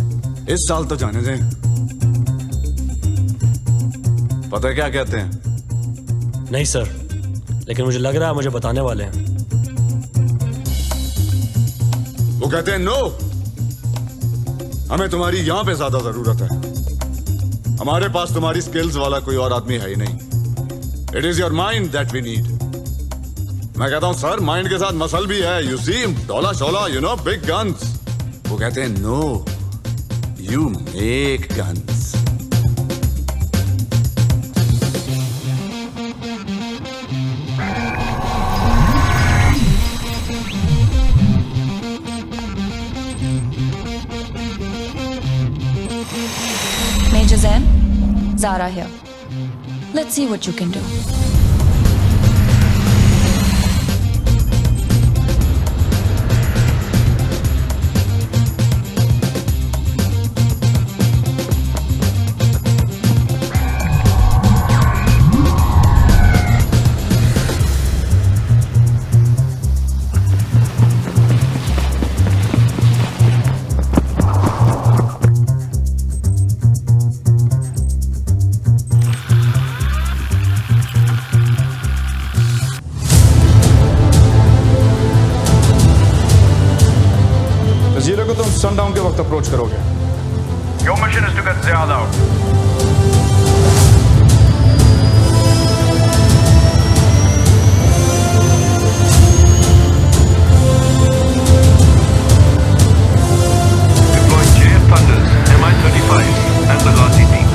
इस साल तो जाने दें। पता है क्या कहते हैं? नहीं सर, लेकिन मुझे लग रहा है मुझे बताने वाले हैं। वो कहते हैं नो, हमें तुम्हारी यहां पे ज्यादा जरूरत है। हमारे पास तुम्हारी स्किल्स वाला कोई और आदमी है ही नहीं। It is your mind that we need. मैं कहता हूं सर माइंड के साथ मसल भी है। यू सी डोला शोला, यू नो, बिग गन्स। वो कहते हैं no, you make guns. Major Zain, Zara here. Let's see what you can do. Sundown के वक्त अप्रोच करोगे। Your mission is to get Ziyad out. Deploying JF Thunders, Mi-35 and the Ghazi team.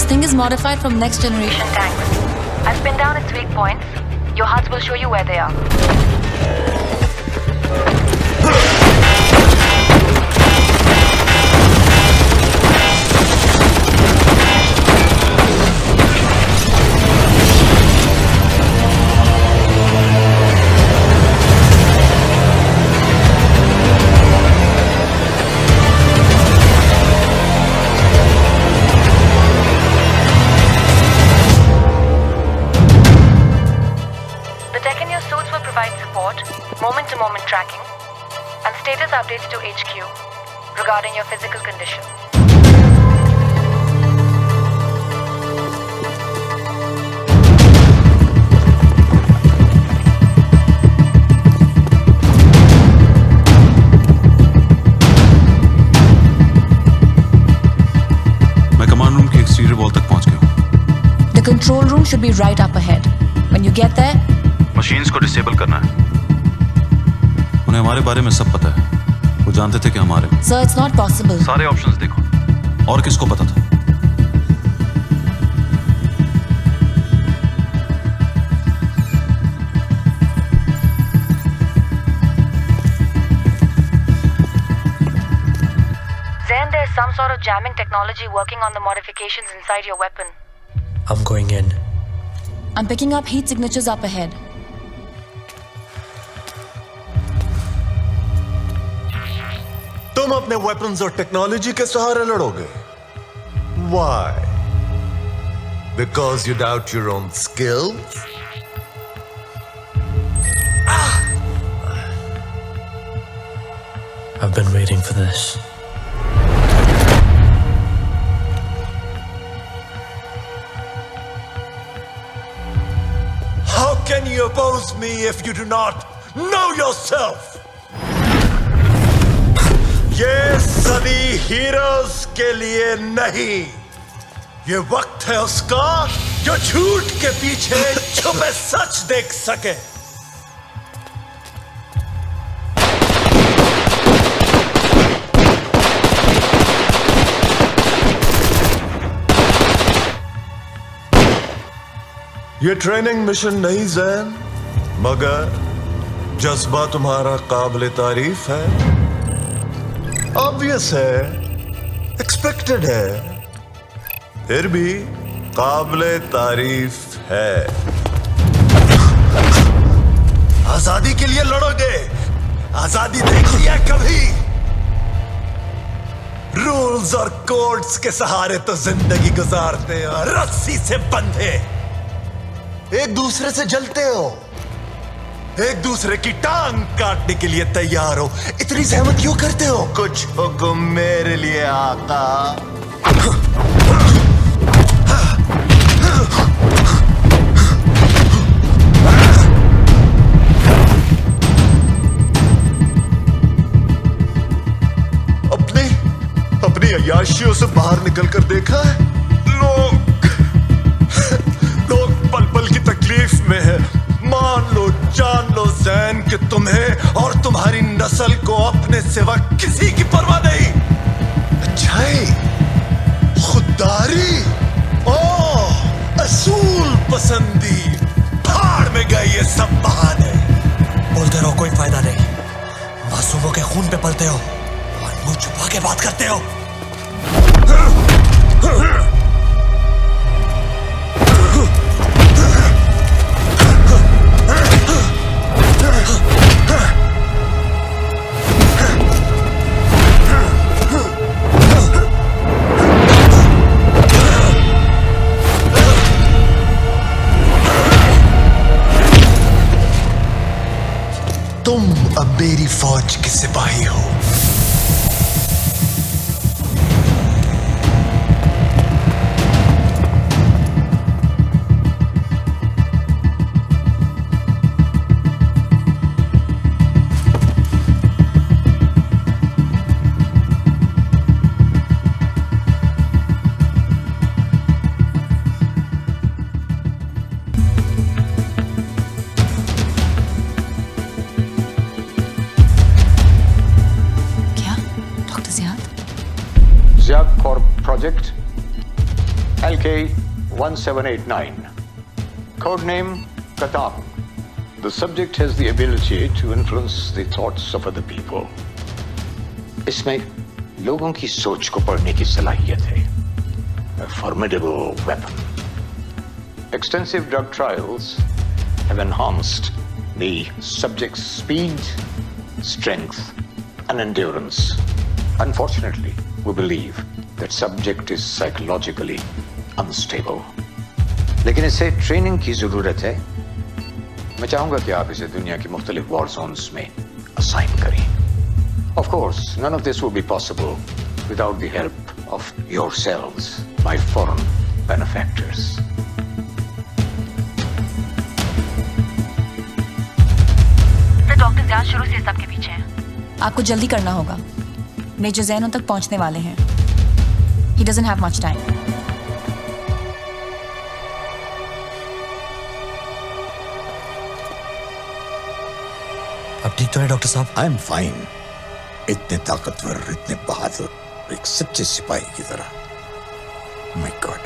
thing is modified from next generation tanks. I've pinned down its weak points. Your HUDs will show you where they are. Moment-to-moment tracking and status updates to HQ regarding your physical condition. मैं command room की exterior wall तक पहुंच गया हूं। The control room should be right up ahead. When you get there, machines को disable करना है। उन्हें हमारे बारे में सब पता है। वो जानते थे कि हमारे sir, it's not possible. सारे ऑप्शंस देखो। और किसको पता था? Then there's some sort of jamming technology working on the modifications inside your weapon. I'm going in. I'm picking up heat signatures up ahead. तुम अपने वेपन्स और टेक्नोलॉजी के सहारे लड़ोगे? Why? Because you doubt your own skills? I've been waiting for this. How can you oppose me if you do not know yourself? ये सदी heroes के लिए नहीं, ये वक्त है उसका जो झूठ के पीछे छुपे सच देख सके। ये ट्रेनिंग मिशन नहीं जैन, मगर जज्बा तुम्हारा काबिल तारीफ है। ऑब्वियस है, एक्सपेक्टेड है, फिर भी काबिले तारीफ है। आजादी के लिए लड़ोगे? आजादी देखी है कभी? रूल्स और कोड्स के सहारे तो जिंदगी गुजारते हो, रस्सी से बंधे। एक दूसरे से जलते हो, एक दूसरे की टांग काटने के लिए तैयार हो। इतनी सहमत क्यों करते हो? कुछ हुक्म मेरे लिए आका। अपनी अय्याशियों से बाहर निकलकर देखा है? लोग पल पल की तकलीफ में है। मान लो, जान लो जैन कि तुम्हें और तुम्हारी नस्ल को अपने सिवा किसी की परवाह नहीं। अच्छाई, खुददारी, असूल पसंदी, भाड़ में गए ये सब बहाने। बोलते रहो, कोई फायदा नहीं। मासूमों के खून पे पलते हो और मुंह छुपा के बात करते हो। तुम अब मेरी फौज के सिपाही हो। Project LK-1789. Codename Katang. The subject has the ability to influence the thoughts of other people. इसमें लोगों की सोच को पढ़ने की सलाहियत है. A formidable weapon. Extensive drug trials have enhanced the subject's speed, strength, and endurance. Unfortunately, we believe that subject is psychologically unstable. लेकिन इसे ट्रेनिंग की जरूरत है. मैं चाहूंगा कि आप इसे दुनिया की मुख्तलिफ वॉर जोन्स में असाइन करें. Of course, none of this would be possible without the help of yourselves, my foreign benefactors. Sir, doctor Ziyad शुरू से सबके पीछे हैं. आपको जल्दी करना होगा. मेजर ज़ैन उन तक पहुंचने वाले हैं. He doesn't have much time. अब ठीक तो है डॉक्टर साहब? I am fine. इतने ताकतवर, इतने बहादुर, एक सच्चे सिपाही की तरह. माय गॉड,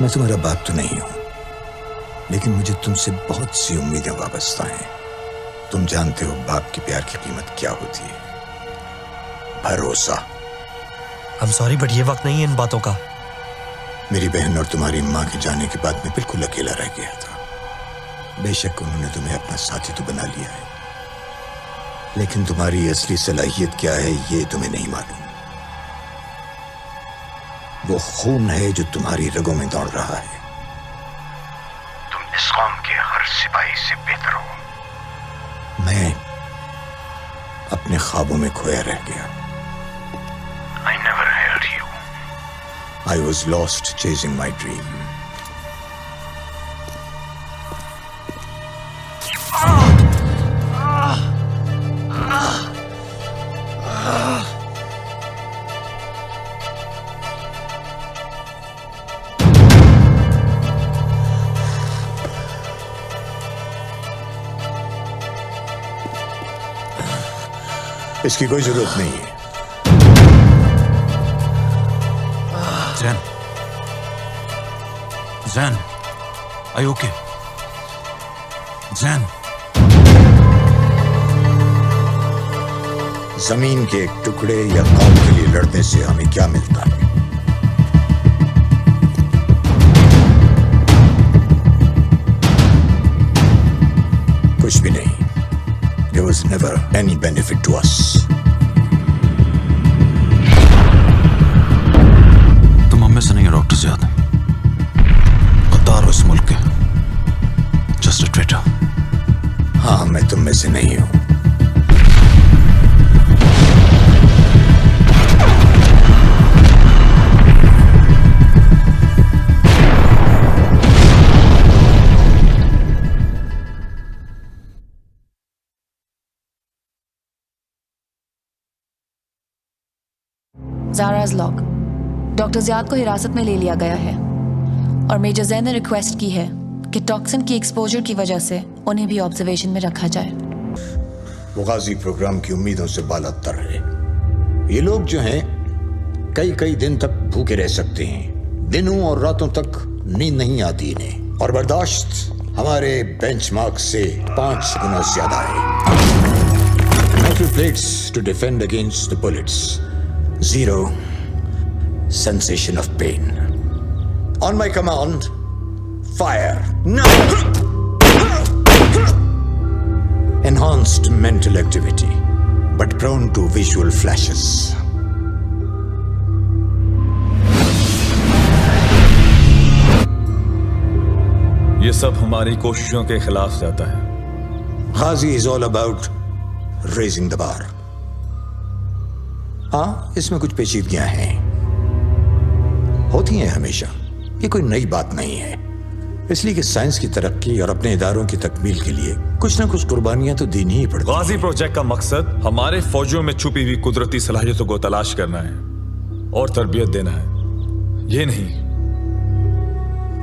मैं तुम्हारा बाप तो नहीं हूं, लेकिन मुझे तुमसे बहुत सी उम्मीदें वाबस्ता हैं. तुम जानते हो बाप के प्यार की कीमत क्या होती है. भरोसा. I'm sorry, बट ये वक्त नहीं है इन बातों का. मेरी बहन और तुम्हारी माँ के जाने के बाद मैं बिल्कुल अकेला रह गया था. बेशक उन्होंने तुम्हें अपना साथी तो बना लिया है, लेकिन तुम्हारी असली सलाहियत क्या है ये तुम्हें नहीं मालूम. वो खून है जो तुम्हारी रगों में दौड़ रहा है. तुम इस कौम के हर सिपाही से बेहतर हो. मैं अपने ख्वाबों में खोया रह गया. I never held you. I was lost chasing my dream. इसकी कोई जरूरत नहीं है. Zan, are you okay? Zan. जमीन के एक टुकड़े या कौम के लिए लड़ने से हमें क्या मिलता है? कुछ भी नहीं. There was never any benefit to us. तुम हम में से नहीं हो डॉक्टर ज़ियाद. गद्दार हो इस मुल्क के. Just a traitor. हाँ, मैं तुम में से नहीं हूं. ज़ारा's लॉग. डॉक्टर ज़ियाद को हिरासत में ले लिया गया है और मेजर ज़ैन ने रिक्वेस्ट की है कि टॉक्सिन की एक्सपोजर की वजह से उन्हें भी ऑब्जर्वेशन में रखा जाए. वो गाजी प्रोग्राम की उम्मीदों से बालातर है. ये लोग जो हैं कई कई दिन तक भूखे रह सकते हैं. दिनों और रातों तक नींद नहीं आती इन्हें, और बर्दाश्त हमारे बेंचमार्क से 5 गुना ज्यादा है. Metal plates to defend against the bullets. Zero sensation of pain. On my command, fire. No! Enhanced mental activity, but prone to visual flashes. ये सब हमारी कोशिशों के खिलाफ जाता है. Ghazi is all about raising the bar. हाँ, इसमें कुछ पेचीदगियां हैं, होती हैं हमेशा. ये कोई नई बात नहीं है, इसलिए कि साइंस की तरक्की और अपने इदारों की तकमील के लिए कुछ ना कुछ कुर्बानियां तो देनी ही पड़ती हैं. गाजी प्रोजेक्ट का मकसद हमारे फौजियों में छुपी हुई कुदरती सलाहियतों को तलाश करना है और तरबियत देना है, ये नहीं.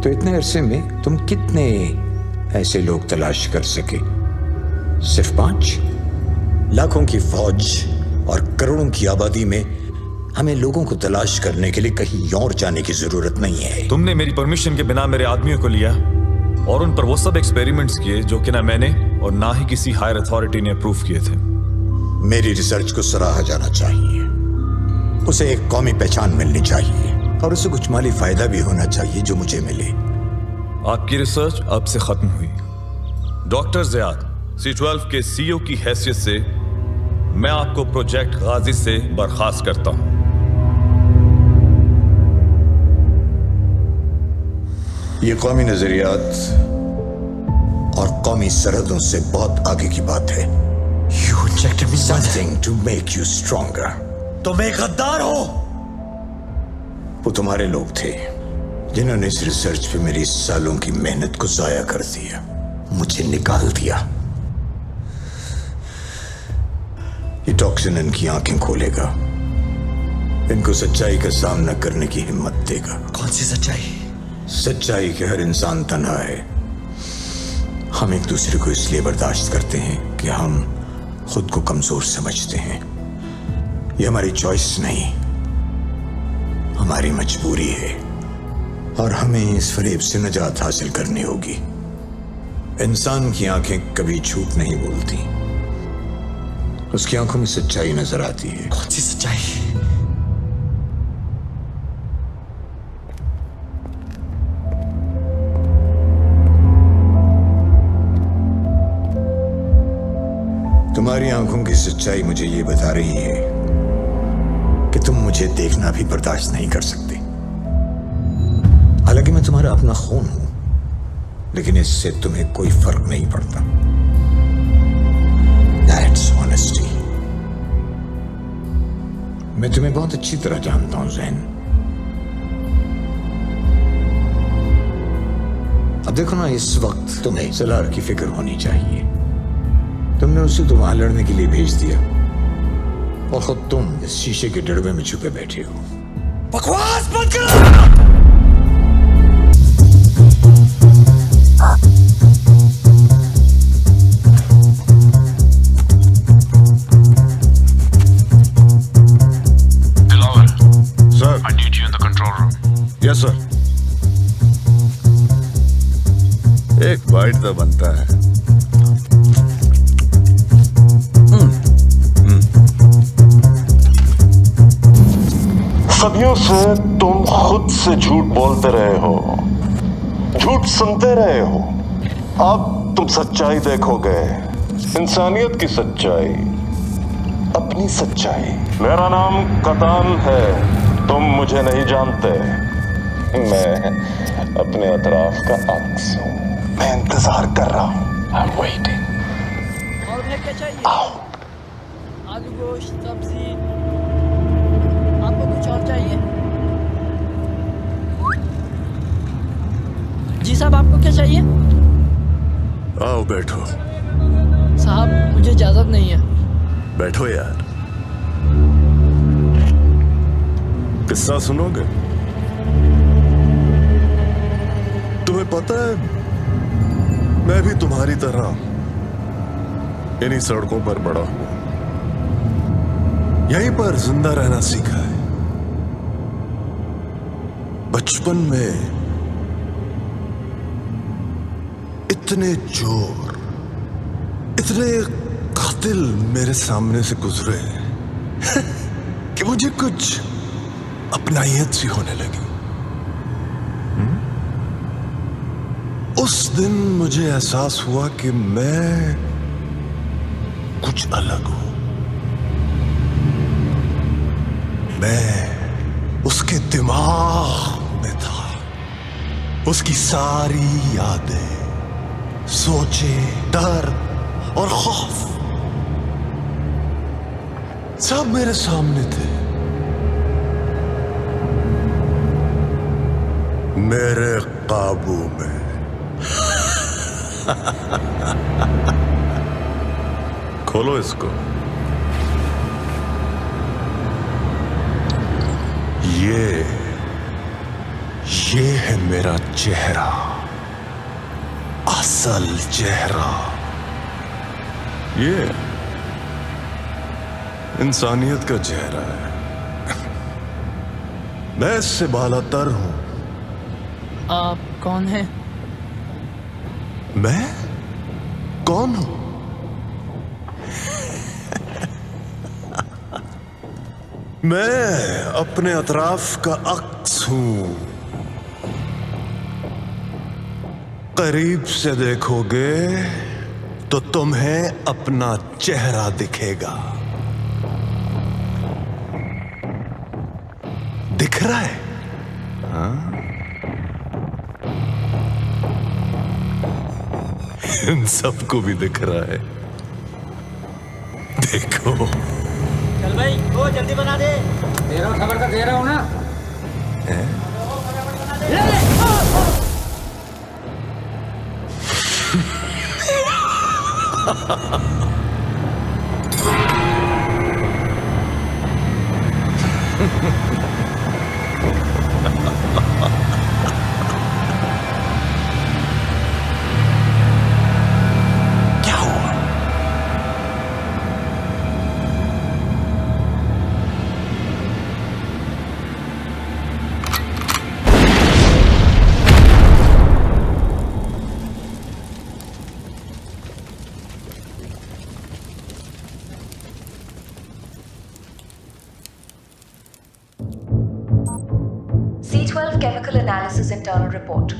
तो इतने अरसे में तुम कितने ऐसे लोग तलाश कर सके? सिर्फ 5? लाखों की फौज और करोड़ों की आबादी में हमें लोगों को तलाश करने के लिए कहीं और जाने की जरूरत नहीं है। तुमने मेरी परमिशन के बिना मेरे आदमियों को लिया और उन पर वो सब एक्सपेरिमेंट्स किए जो कि ना मैंने और ना ही किसी हायर अथॉरिटी ने अप्रूव किए थे। मेरी रिसर्च को सराहा जाना चाहिए, उसे एक कौमी पहचान मिलनी चाहिए और उसे कुछ माली फायदा भी होना चाहिए जो मुझे मिले। आपकी रिसर्च अब से खत्म हुई। डॉक्टर ज़ियाद, C12 के CEO की हैसियत से मैं आपको प्रोजेक्ट गाजी से बर्खास्त करता हूं। ये कौमी नजरियात और कौमी सरहदों से बहुत आगे की बात है। You injected me something to make you stronger. तुम एक गद्दार हो। वो तुम्हारे लोग थे जिन्होंने इस रिसर्च पे मेरी सालों की मेहनत को जाया कर दिया, मुझे निकाल दिया। ये टॉक्सिन इनकी आंखें खोलेगा, इनको सच्चाई का सामना करने की हिम्मत देगा। कौन सी सच्चाई? सच्चाई कि हर इंसान तन्हा है। हम एक दूसरे को इसलिए बर्दाश्त करते हैं कि हम खुद को कमजोर समझते हैं। ये हमारी चॉइस नहीं, हमारी मजबूरी है और हमें इस फरेब से निजात हासिल करनी होगी। इंसान की आंखें कभी झूठ नहीं बोलती, उसकी आंखों में सच्चाई नजर आती है। कौन सी सच्चाई? तुम्हारी आंखों की सच्चाई मुझे ये बता रही है कि तुम मुझे देखना भी बर्दाश्त नहीं कर सकते। हालांकि मैं तुम्हारा अपना खून हूं, लेकिन इससे तुम्हें कोई फर्क नहीं पड़ता। That's honesty. मैं तुम्हें बहुत अच्छी तरह जानता हूं ज़ैन। अब देखो ना, इस वक्त तुम्हें सलार की फिक्र होनी चाहिए। तुमने उसे तो वहां लड़ने के लिए भेज दिया और खुद तुम इस शीशे के डड़बे में छुपे बैठे हो। बकवास बंद करो। Dilawar, sir, I need you in the control room. Yes, sir. एक बाइट तो बनता है। सदियों से तुम खुद से झूठ बोलते रहे हो, झूठ सुनते रहे हो। अब तुम सच्चाई देखोगे, इंसानियत की सच्चाई, अपनी सच्चाई। मेरा नाम कतान है, तुम मुझे नहीं जानते। मैं अपने अतराफ का अक्स हूं। मैं इंतजार कर रहा हूं। I'm waiting. और क्या चाहिए? आओ। आलू गोश्त, सब्जी, आपको कुछ और चाहिए? जी साहब, आपको क्या चाहिए? आओ बैठो। साहब, मुझे इजाजत नहीं है। बैठो यार। किस्सा सुनोगे? तुम्हें पता है, मैं भी तुम्हारी तरह इन्हीं सड़कों पर बड़ा हूं, यहीं पर जिंदा रहना सीखा है। बचपन में इतने चोर, इतने कातिल मेरे सामने से गुजरे कि मुझे कुछ अपनाहियत सी होने लगी। उस दिन मुझे एहसास हुआ कि मैं कुछ अलग हूं। मैं उसके दिमाग में था। उसकी सारी यादें, सोचें, डर और खौफ सब मेरे सामने थे। मेरे काबू में। खोलो इसको। ये है मेरा चेहरा, असल चेहरा। ये इंसानियत का चेहरा है। मैं इससे बालातर हूं। आप कौन हैं? मैं कौन हूं? मैं अपने अतराफ का अक्स हूं। करीब से देखोगे तो तुम्हें अपना चेहरा दिखेगा। दिख रहा है? हाँ? इन सबको भी दिख रहा है। देखो। चल भाई, वो जल्दी बना दे। दे रहा हूँ, खबर का दे रहा हूँ ना। क्या हुआ? C12 chemical analysis internal report.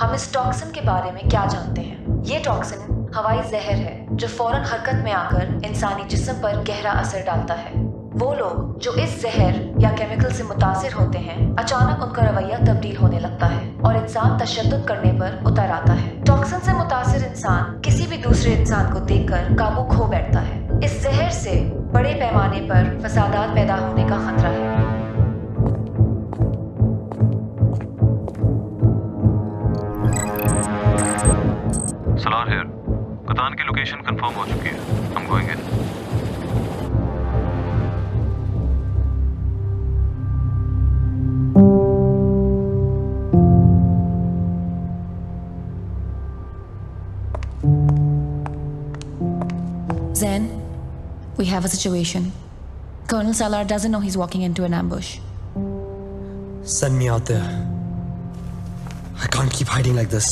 हम इस टॉक्सिन के बारे में क्या जानते हैं? ये टॉक्सिन हवाई जहर है जो फौरन हरकत में आकर इंसानी जिस्म पर गहरा असर डालता है। वो लोग जो इस जहर या केमिकल से मुतासिर होते हैं, अचानक उनका रवैया तब्दील होने लगता है और इंसान तशद्दुद करने पर उतर आता है। टॉक्सिन से मुतासिर इंसान किसी भी दूसरे इंसान को देखकर काबू खो बैठता है। इस जहर से बड़े पैमाने पर फसादात पैदा होने का खतरा है। सलार हियर, कतान की लोकेशन कंफर्म हो चुकी है। हम going in. Zen, we have a situation. Colonel Salar doesn't know he's walking into an ambush. Send me out there. I can't keep hiding like this.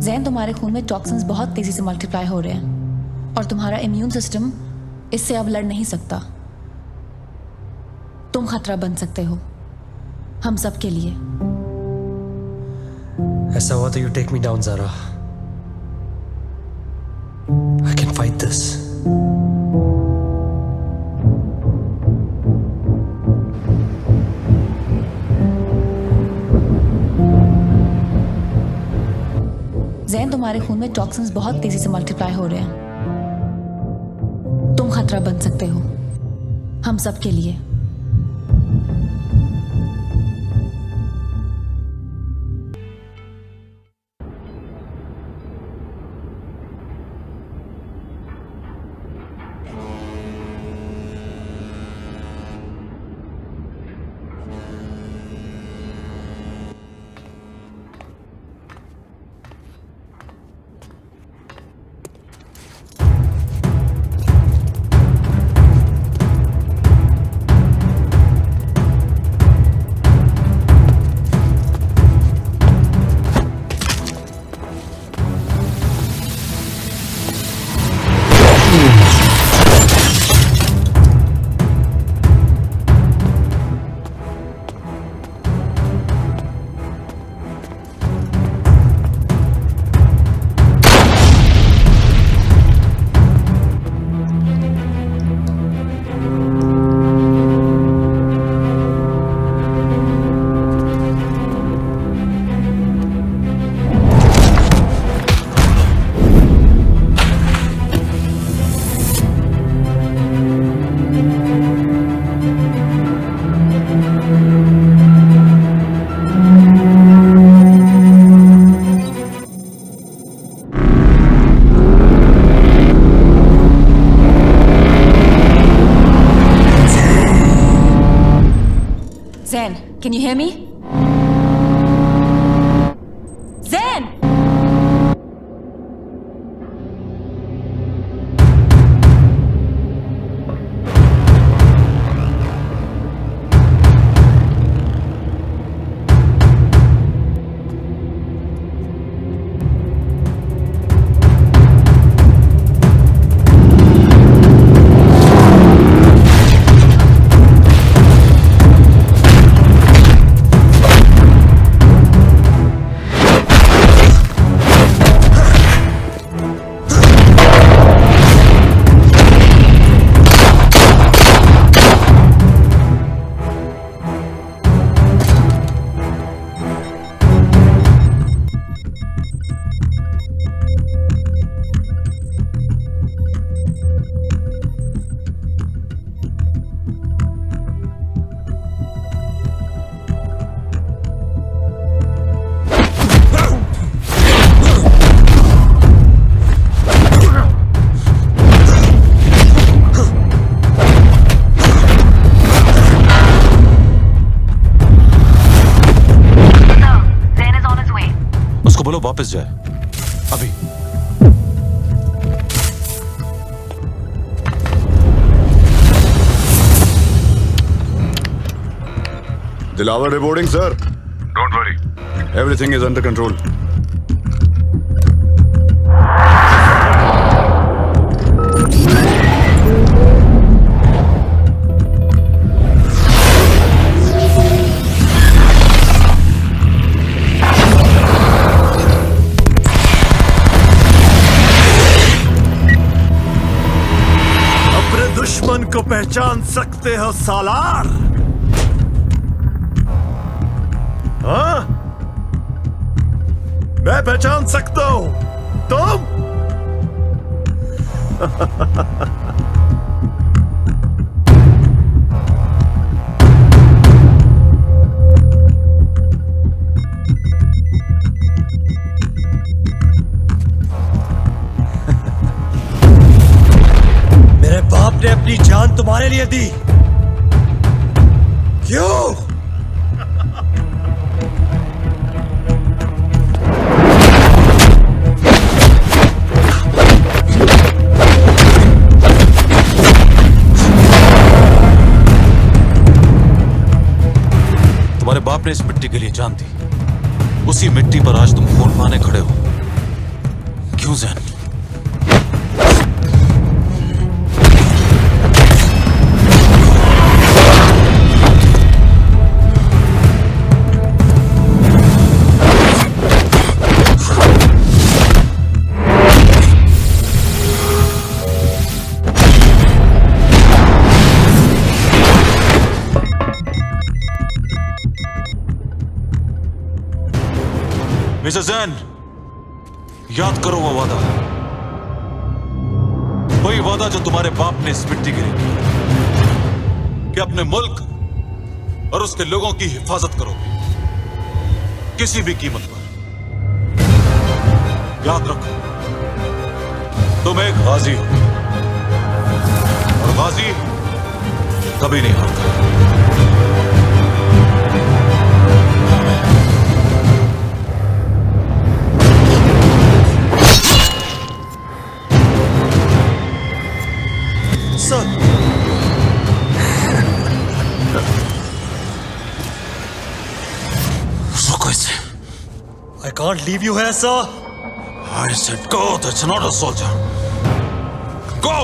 Jain, तुम्हारे खून में टॉक्सिन्स बहुत तेजी से मल्टीप्लाई हो रहे हैं और तुम्हारा इम्यून सिस्टम इससे अब लड़ नहीं सकता। तुम खतरा बन सकते हो हम सब के लिए। ऐसा हुआ तो you take me down, Zara. I can fight this. Jain, तुम्हारे खून में टॉक्सिन्स बहुत तेजी से मल्टीप्लाई हो रहे हैं। तुम खतरा बन सकते हो हम सब के लिए। Zen, can you hear me? Zen! वापस जाए अभी। Dilawar reporting, sir. Don't worry. Everything is under control. अपने दुश्मन को पहचान सकते हो सालार? हाँ? मैं पहचान सकता हूं, तुम? मेरे बाप ने अपनी जान तुम्हारे लिए दी, क्यों? तुम्हारे बाप ने इस मिट्टी के लिए जान दी, उसी मिट्टी पर आज तुम खून पाने खड़े हो। क्यों जैन? मिस्टर जैन, याद करो वो वादा, वही वादा जो तुम्हारे बाप ने इस मिट्टी के लिए किया कि अपने मुल्क और उसके लोगों की हिफाजत करोगे किसी भी कीमत पर। याद रखो, तुम एक गाजी हो और गाजी कभी नहीं हारता। रोको इसे। I can't leave you here, sir. I said go. That's not a soldier. Go.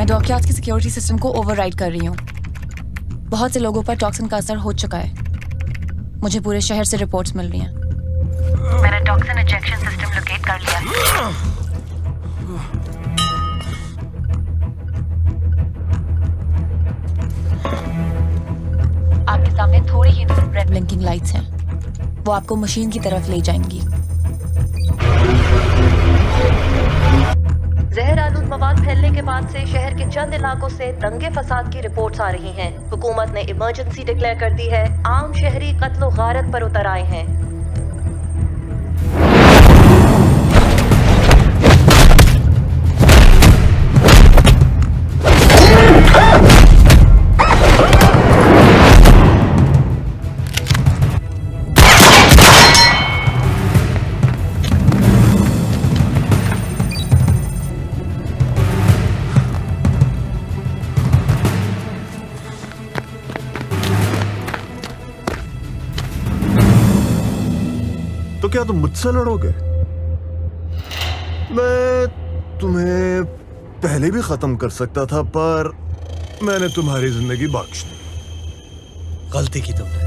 Dockyards की सिक्योरिटी सिस्टम को ओवरराइड कर रही हूँ। बहुत से लोगों पर टॉक्सिन का असर हो चुका है। मुझे पूरे शहर से रिपोर्ट्स मिल रही हैं। मैंने टॉक्सिन इंजेक्शन सिस्टम लोकेट कर लिया। आपके सामने थोड़ी ही दूर रेड ब्लिंकिंग लाइट्स हैं। वो आपको मशीन की तरफ ले जाएंगी। जहर आलूद मवाद फैलने के बाद से शहर के चंद इलाकों से दंगे फसाद की रिपोर्ट्स आ रही हैं। हुकूमत ने इमरजेंसी डिक्लेयर कर दी है। आम शहरी कत्लो गारत पर उतर आए हैं। तो क्या तुम मुझसे लड़ोगे? मैं तुम्हें पहले भी खत्म कर सकता था, पर मैंने तुम्हारी जिंदगी बख्श दी। गलती की तुमने।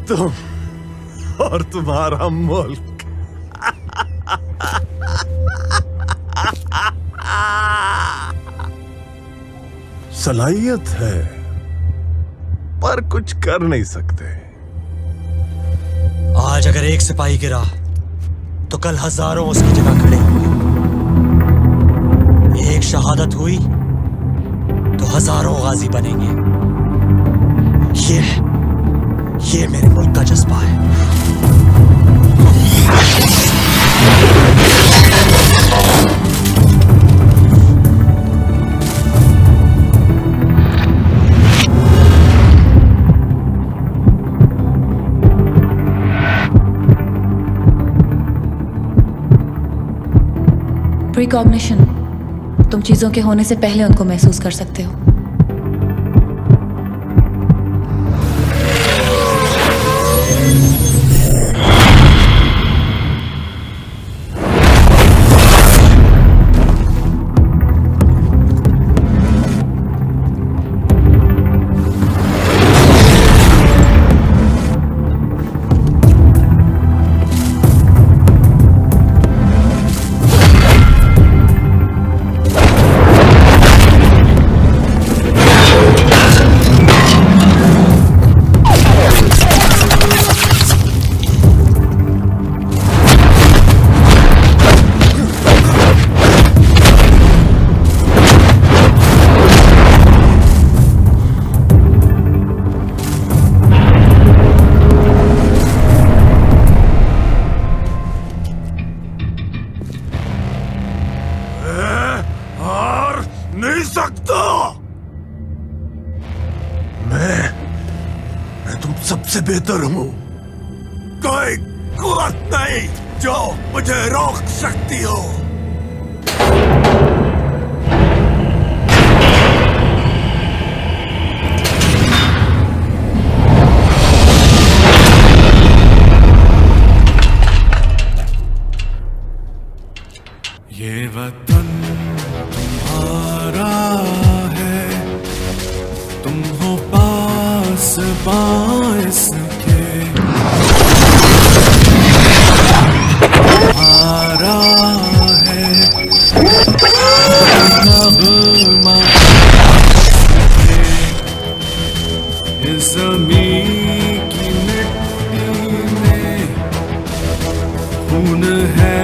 तुम और तुम्हारा मुल्क। सलाहियत है पर कुछ कर नहीं सकते। आज अगर एक सिपाही गिरा तो कल हजारों उसकी जगह खड़े होंगे। एक शहादत हुई तो हजारों गाजी बनेंगे। ये मेरे मुल्क का जज्बा है। प्रीकॉग्निशन, तुम चीजों के होने से पहले उनको महसूस कर सकते हो। सबसे बेहतर हूं। कोई कुव्वत नहीं जो मुझे रोक सकती हो। ये वतन तुम्हारा है, तुम हो पास बास के। तुम्हारा है नग़मा इस ज़मीं की मिट्टी में खून है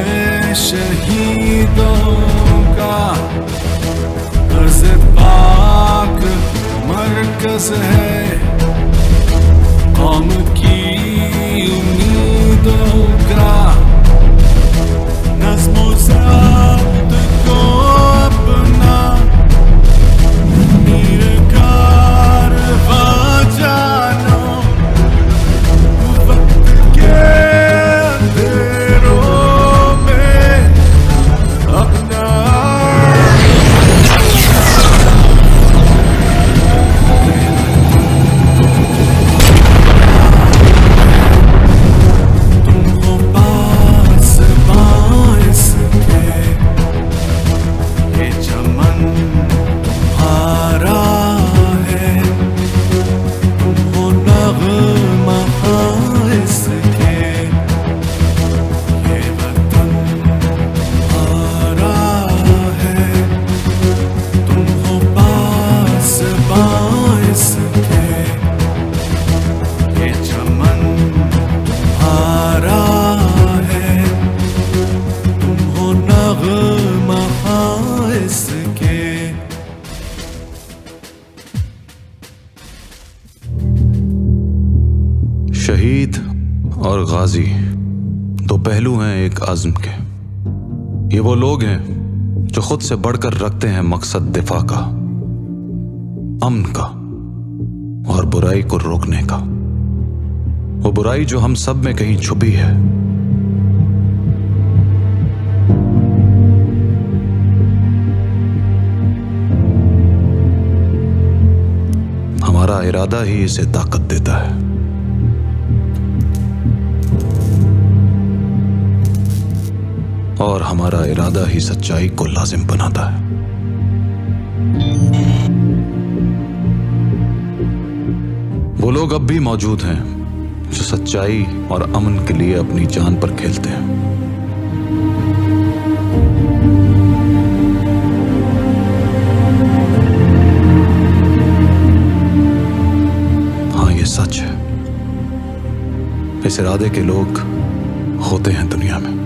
शहीदों का। अर्ज़ पाक मरकज़ है कौम की उम्मीदों का। नज़्म-ओ ज़ब्त को अपना मीर कारवां जानो। वक्त के अंधेरों में अपना शहीद और गाजी दो पहलू हैं एक आज़म के। ये वो लोग हैं जो खुद से बढ़कर रखते हैं मकसद दिफा का, अमन का और बुराई को रोकने का। वो बुराई जो हम सब में कहीं छुपी है, हमारा इरादा ही इसे ताकत देता है। और हमारा इरादा ही सच्चाई को लाजिम बनाता है। वो लोग अब भी मौजूद हैं जो सच्चाई और अमन के लिए अपनी जान पर खेलते हैं। हाँ, ये सच है। इस इरादे के लोग होते हैं दुनिया में।